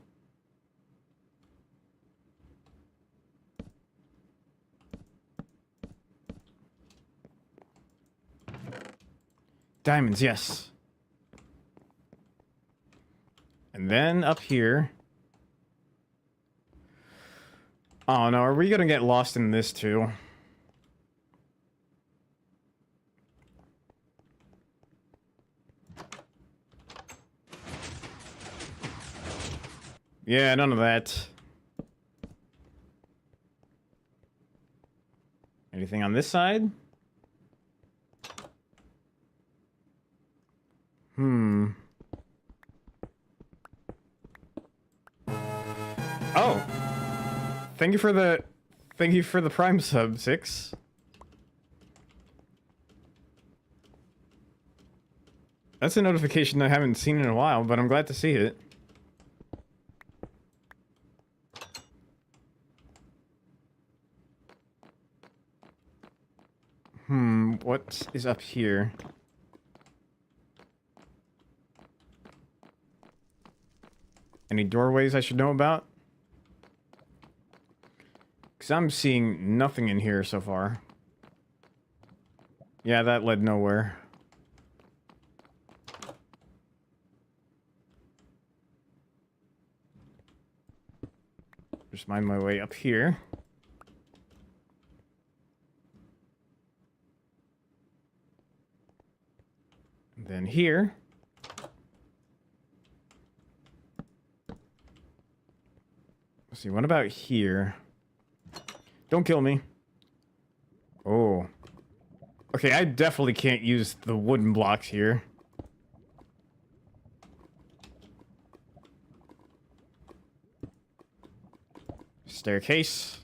Diamonds, yes. And then up here. Oh no, are we gonna get lost in this too? Yeah, none of that. Anything on this side? Oh. Thank you for the Prime sub, 6. That's a notification I haven't seen in a while, but I'm glad to see it. What is up here? Any doorways I should know about? Because I'm seeing nothing in here so far. Yeah, that led nowhere. Just mind my way up here. And then here. Let's see, what about here? Don't kill me. Oh. Okay, I definitely can't use the wooden blocks here. Staircase.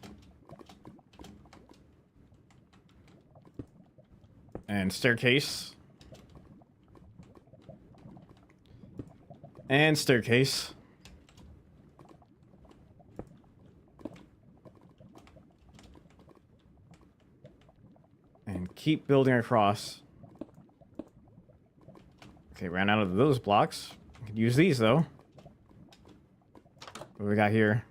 And staircase. And staircase. And keep building across. Okay, ran out of those blocks. We can use these, though. What do we got here?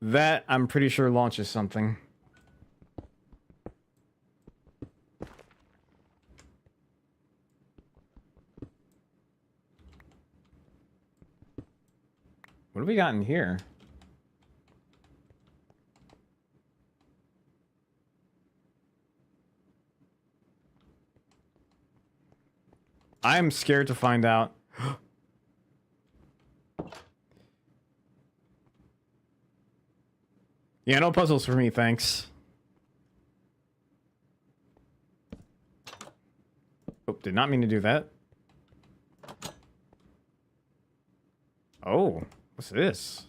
That, I'm pretty sure, launches something. What have we got in here? I'm scared to find out. Yeah, no puzzles for me, thanks. Oh, did not mean to do that. Oh, what's this?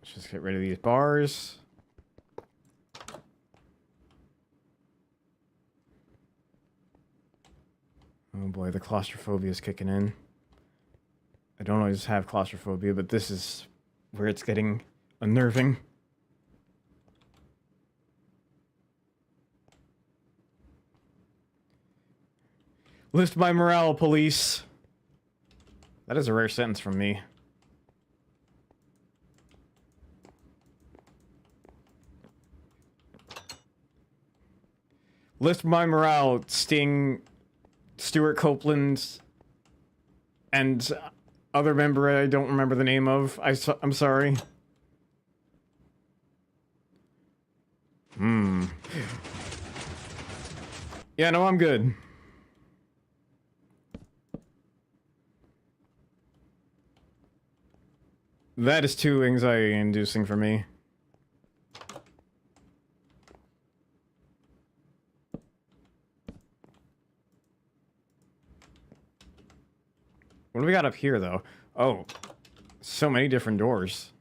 Let's just get rid of these bars. Oh boy, the claustrophobia is kicking in. I don't always have claustrophobia, but this is where it's getting unnerving. Lift my morale, police. That is a rare sentence from me. Lift my morale, Sting, Stuart Copeland, and other member I don't remember the name of. I'm sorry. Yeah, no, I'm good. That is too anxiety-inducing for me. What do we got up here, though? Oh, so many different doors.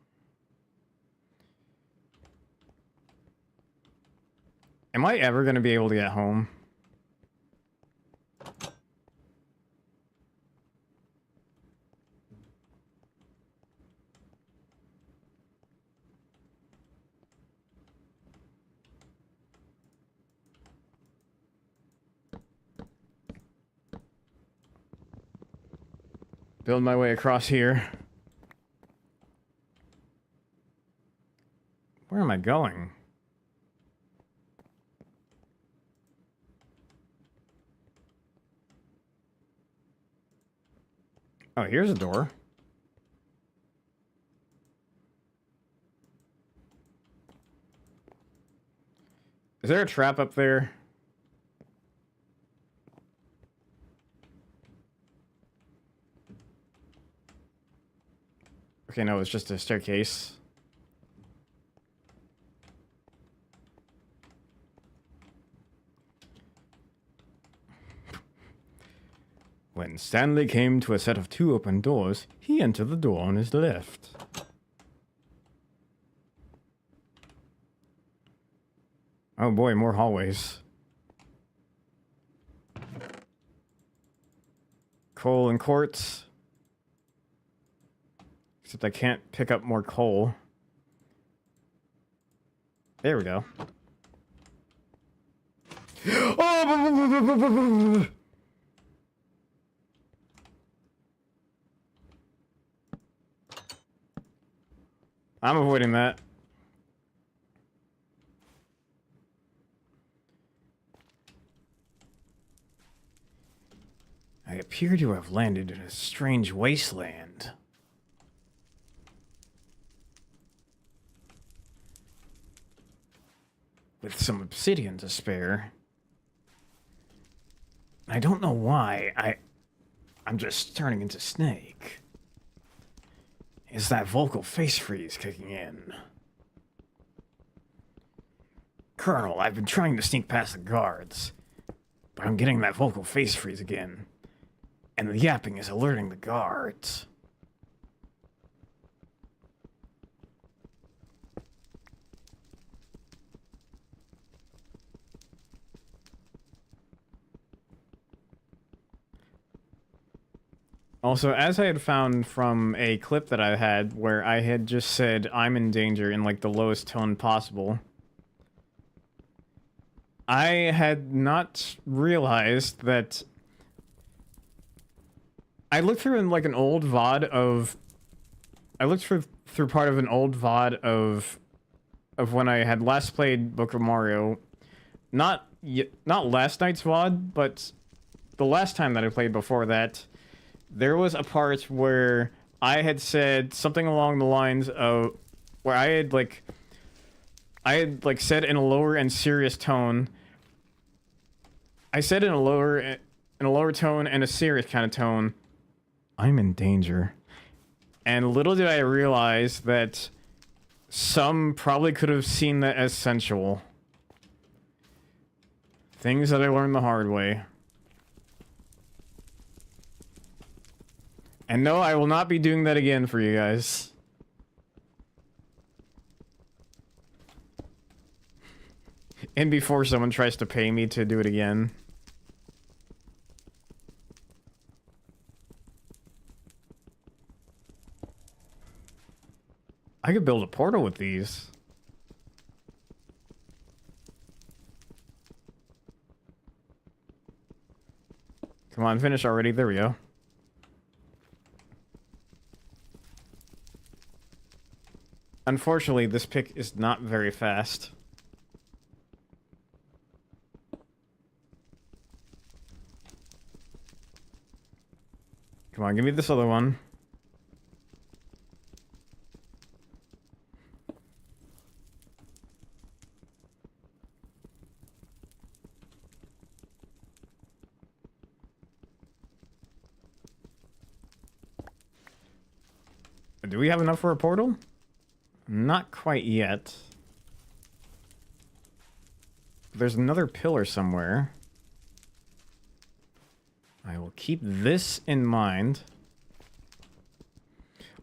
Am I ever going to be able to get home? Build my way across here. Where am I going? Oh, here's a door. Is there a trap up there? Okay, no, it's just a staircase. When Stanley came to a set of 2 open doors, he entered the door on his left. Oh boy, more hallways. Coal and quartz. Except I can't pick up more coal. There we go. Oh! I'm avoiding that. I appear to have landed in a strange wasteland. with some obsidian to spare. I don't know why I'm just turning into Snake. Is that vocal face freeze kicking in? Colonel, I've been trying to sneak past the guards, but I'm getting that vocal face freeze again, and the yapping is alerting the guards. Also, as I had found from a clip that I had where I had just said, I'm in danger in like the lowest tone possible, I had not realized that I looked through in like an old VOD of, I looked through part of an old VOD of when I had last played Book of Mario, not last night's VOD, but the last time that I played before that. There was a part where I had said something along the lines of, where I had said in a lower and serious tone. I said in a lower tone and a serious kind of tone, I'm in danger. And little did I realize that some probably could have seen that as sensual. Things that I learned the hard way. And no, I will not be doing that again for you guys. And before someone tries to pay me to do it again. I could build a portal with these. Come on, finish already. There we go. Unfortunately, this pick is not very fast. Come on, give me this other one. Do we have enough for a portal? Not quite yet. There's another pillar somewhere. I will keep this in mind.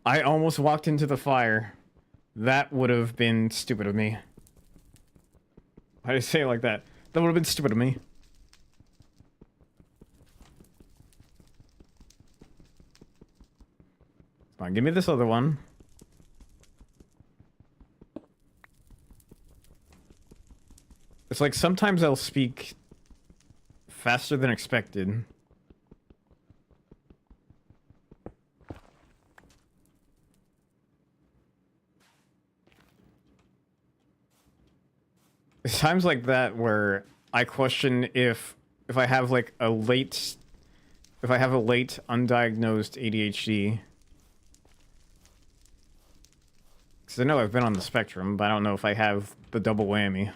I almost walked into the fire. That would have been stupid of me. Why did I say it like that? That would have been stupid of me. Come on, give me this other one. It's like sometimes I'll speak faster than expected. It's times like that where I question if I have like a late undiagnosed ADHD. Because I know I've been on the spectrum, but I don't know if I have the double whammy.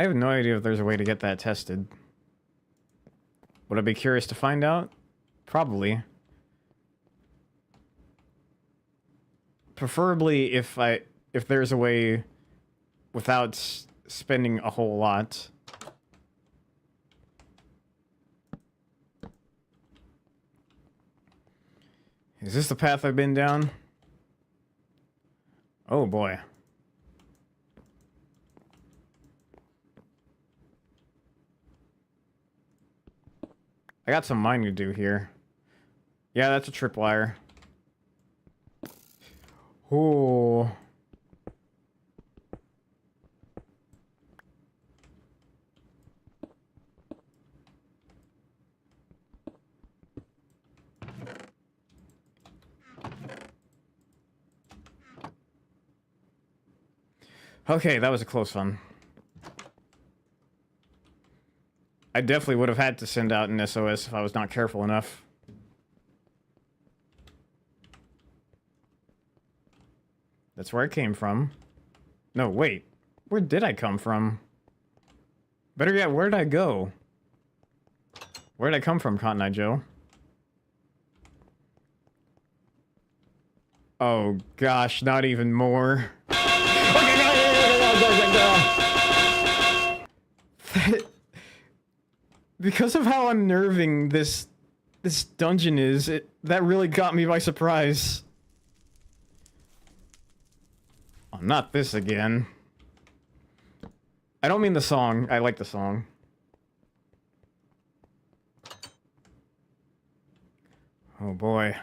I have no idea if there's a way to get that tested. Would I be curious to find out? Probably. Preferably if there's a way without spending a whole lot. Is this the path I've been down? Oh boy. I got some mining to do here. Yeah, that's a tripwire. Ooh. Okay, that was a close one. I definitely would have had to send out an SOS if I was not careful enough. That's where I came from. No, wait. Where did I come from? Better yet, where did I go? Where did I come from, Cotton Eye Joe? Oh gosh, not even more. Because of how unnerving this dungeon is, that really got me by surprise. Oh, not this again. I don't mean the song. I like the song. Oh boy.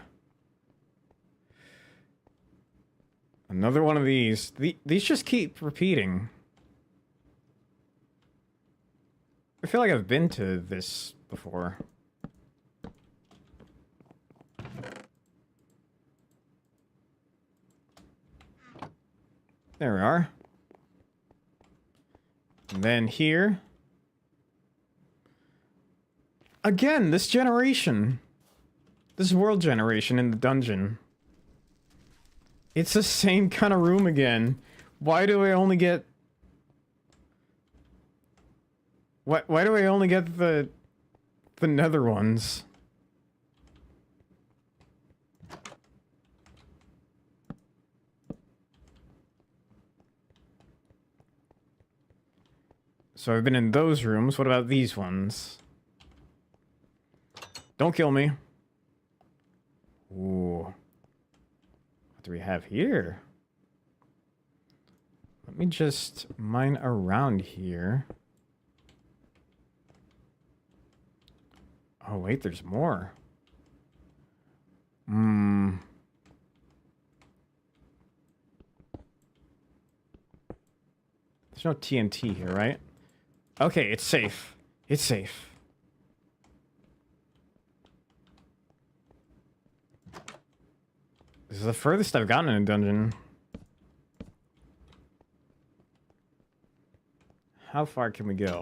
Another one of these. These just keep repeating. I feel like I've been to this before. There we are. And then here. Again, this generation. This world generation in the dungeon. It's the same kind of room again. Why do I only get... Why do I only get the nether ones? So I've been in those rooms. What about these ones? Don't kill me. Ooh. What do we have here? Let me just mine around here. Oh, wait, there's more. There's no TNT here, right? Okay, it's safe. It's safe. This is the furthest I've gotten in a dungeon. How far can we go?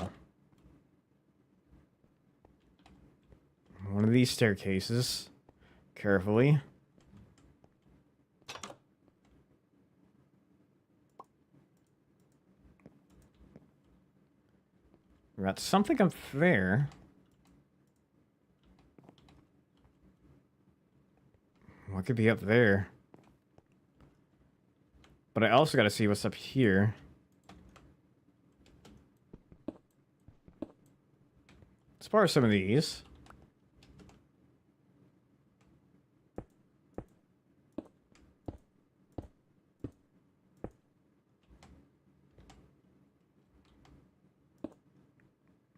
One of these staircases. Carefully. We got something up there. What could be up there? But I also gotta see what's up here. Let's borrow some of these.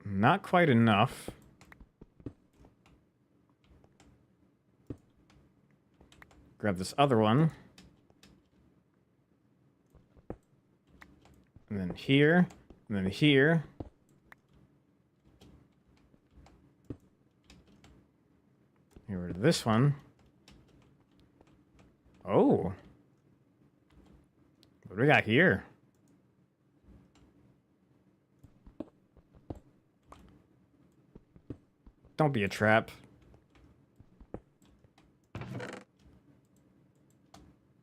Not quite enough. Grab this other one. And then here. And then here. Get rid of this one. Oh. What do we got here? Don't be a trap.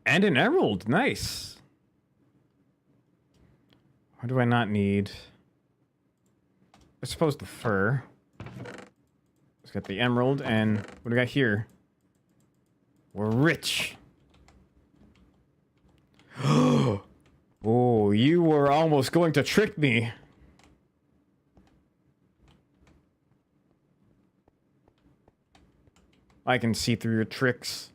And an emerald. Nice. What do I not need? I suppose the fur. Let's get the emerald, and what do we got here? We're rich. Oh, you were almost going to trick me. I can see through your tricks.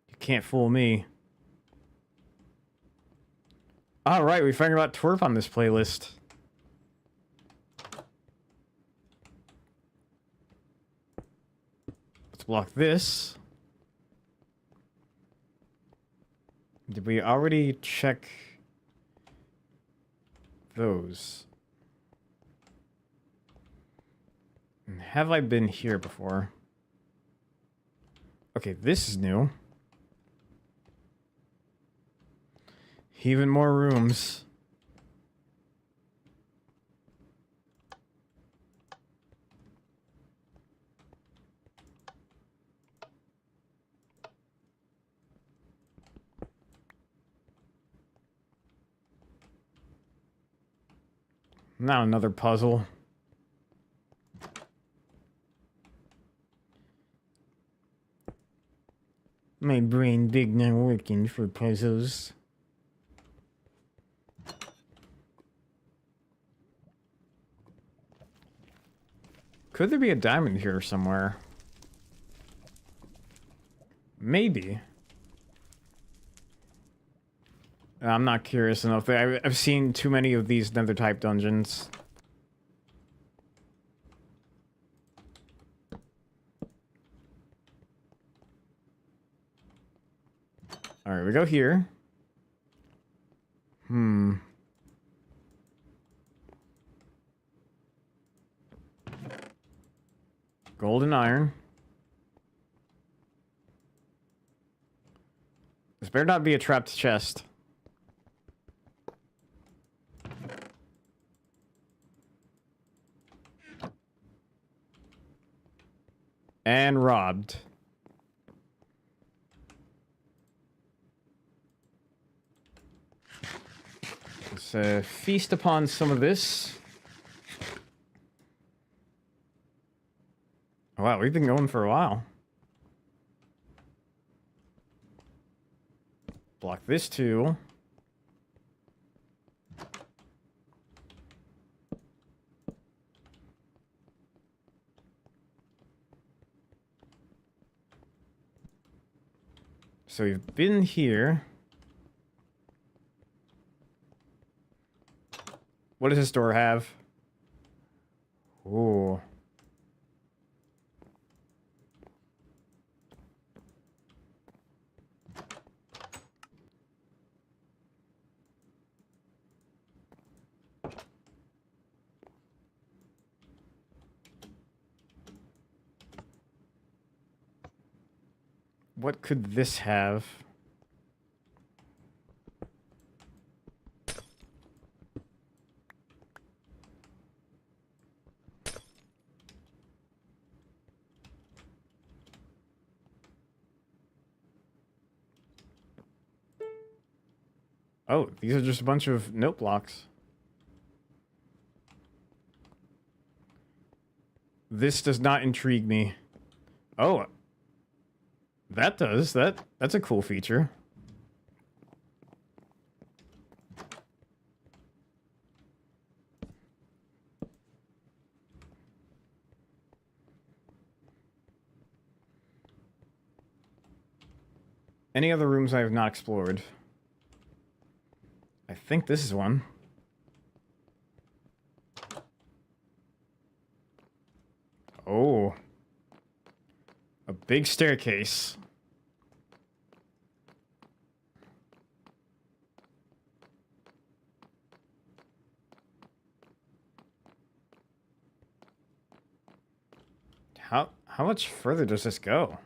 You can't fool me. Alright, we finally got twerp on this playlist. Let's block this. Did we already check those? Have I been here before? Okay, this is new. Even more rooms. Now another puzzle. My brain big not working for puzzles. Could there be a diamond here somewhere? Maybe. I'm not curious enough. I've seen too many of these nether type dungeons. Alright, we go here. Golden iron. This better not be a trapped chest. And robbed. Let's feast upon some of this. Oh, wow, we've been going for a while. Block this too. So we've been here. What does this door have? Ooh. What could this have? Oh, these are just a bunch of note blocks. This does not intrigue me. Oh, that does. That's a cool feature. Any other rooms I have not explored? I think this is one. Oh. A big staircase. How much further does this go?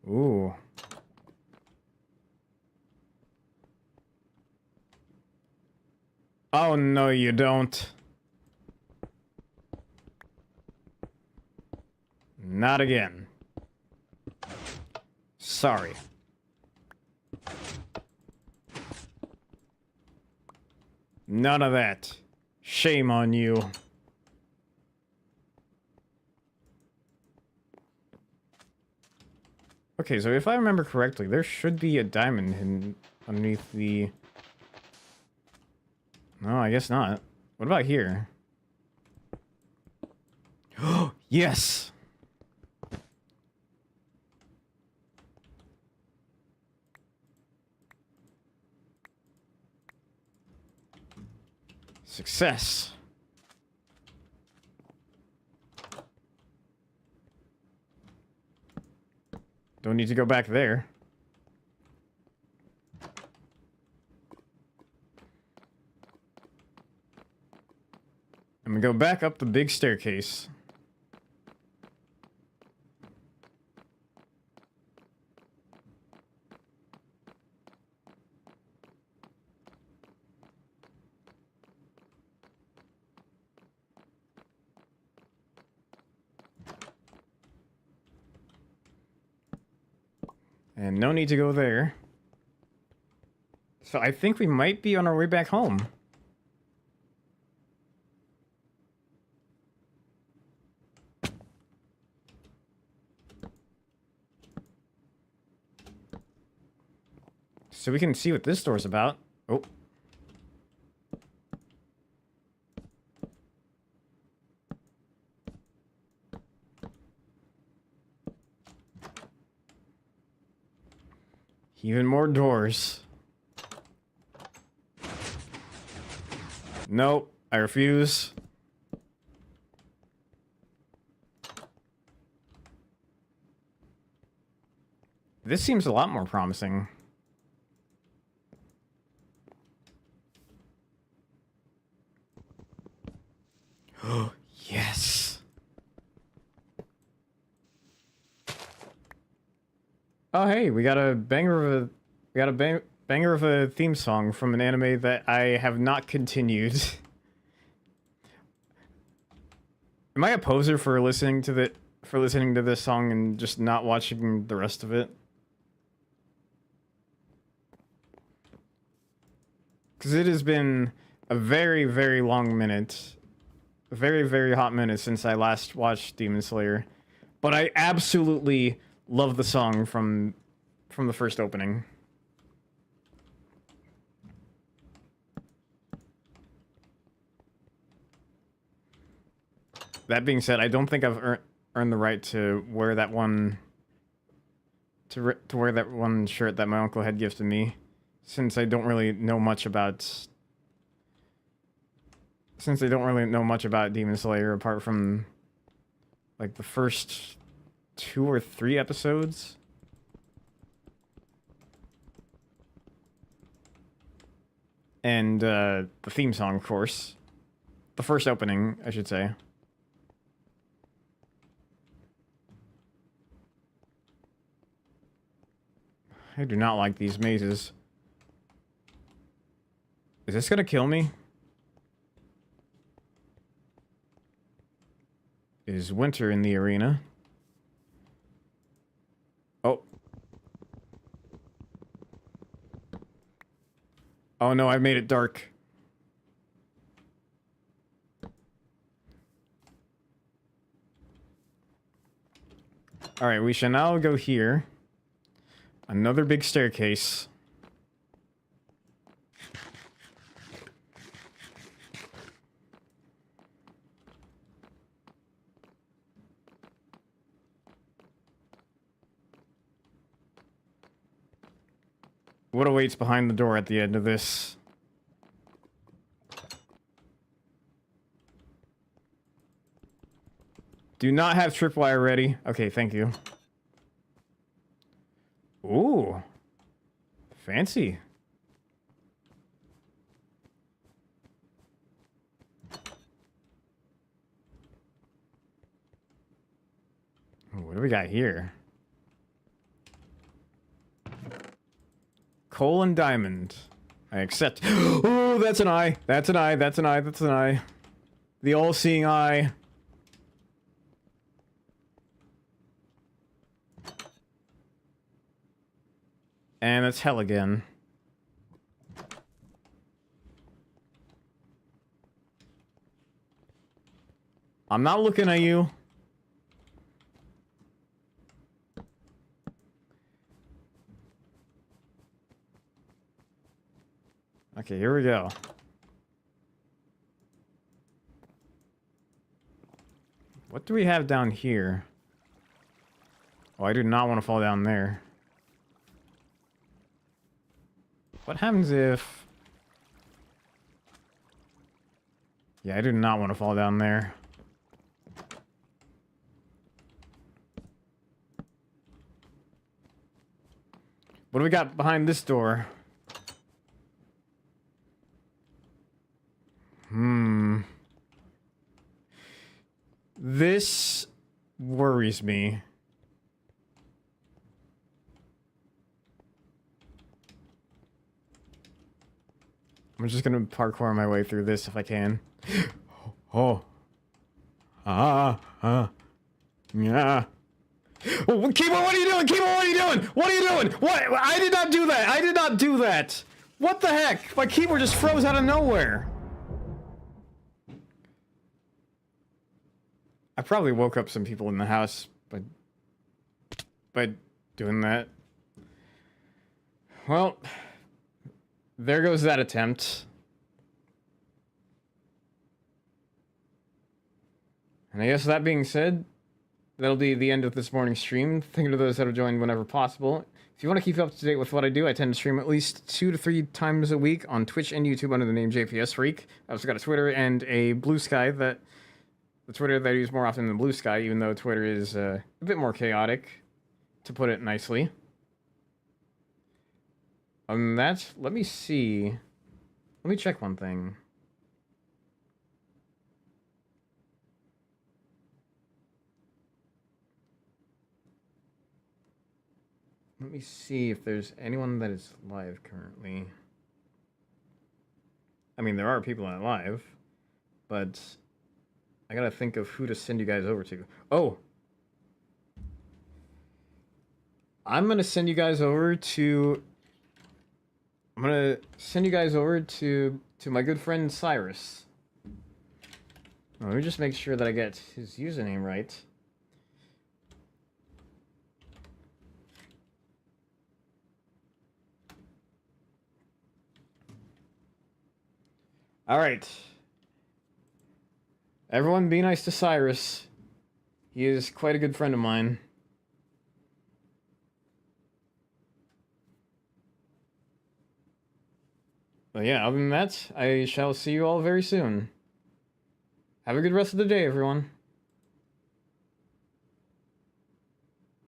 Ooh. Oh, no, you don't. Not again. Sorry. None of that. Shame on you. Okay, so if I remember correctly, there should be a diamond hidden underneath the... No, I guess not. What about here? Oh, yes! Success. Don't need to go back there. I'm gonna go back up the big staircase. And no need to go there. So I think we might be on our way back home. So we can see what this door's about. Oh. Even more doors. Nope, I refuse. This seems a lot more promising. Oh, yes. Oh, hey, we got a banger of a theme song from an anime that I have not continued. Am I a poser for listening to this song and just not watching the rest of it? Because it has been a very, very long minute. A very, very hot minute since I last watched Demon Slayer. But I absolutely love the song from the first opening. That being said, I don't think I've earned the right to wear that one to wear that one shirt that my uncle had gifted me, since I don't really know much about Demon Slayer apart from like the first 2 or 3 episodes. And the theme song, of course. The first opening, I should say. I do not like these mazes. Is this gonna kill me? Is winter in the arena? Oh. Oh no, I made it dark. Alright, we shall now go here. Another big staircase. What awaits behind the door at the end of this? Do not have tripwire ready. Okay, thank you. Ooh. Fancy. What do we got here? Coal and diamond. I accept. Oh, that's an eye. That's an eye. That's an eye. That's an eye. The all-seeing eye. And it's hell again. I'm not looking at you. Okay, here we go. What do we have down here? Oh, I do not want to fall down there. What happens if... Yeah, I do not want to fall down there. What do we got behind this door? This worries me. I'm just gonna parkour my way through this if I can. Oh. Yeah. Oh, Kimo, what are you doing? Kimo, what are you doing? What are you doing? What? I did not do that. I did not do that. What the heck? My keyboard just froze out of nowhere. I probably woke up some people in the house by doing that. Well, there goes that attempt. And I guess that being said, that'll be the end of this morning's stream. Thank you to those that have joined whenever possible. If you want to keep up to date with what I do, I tend to stream at least 2 to 3 times a week on Twitch and YouTube under the name JPS Freak. I've also got a Twitter and a Blue Sky the Twitter that I use more often than Blue Sky, even though Twitter is a bit more chaotic, to put it nicely. Let me see. Let me check one thing. Let me see if there's anyone that is live currently. I mean, there are people that are live, but I gotta think of who to send you guys over to. Oh! I'm gonna send you guys over to my good friend Cyrus. Let me just make sure that I get his username right. Alright. Everyone be nice to Cyrus. He is quite a good friend of mine. But yeah, other than that, I shall see you all very soon. Have a good rest of the day, everyone.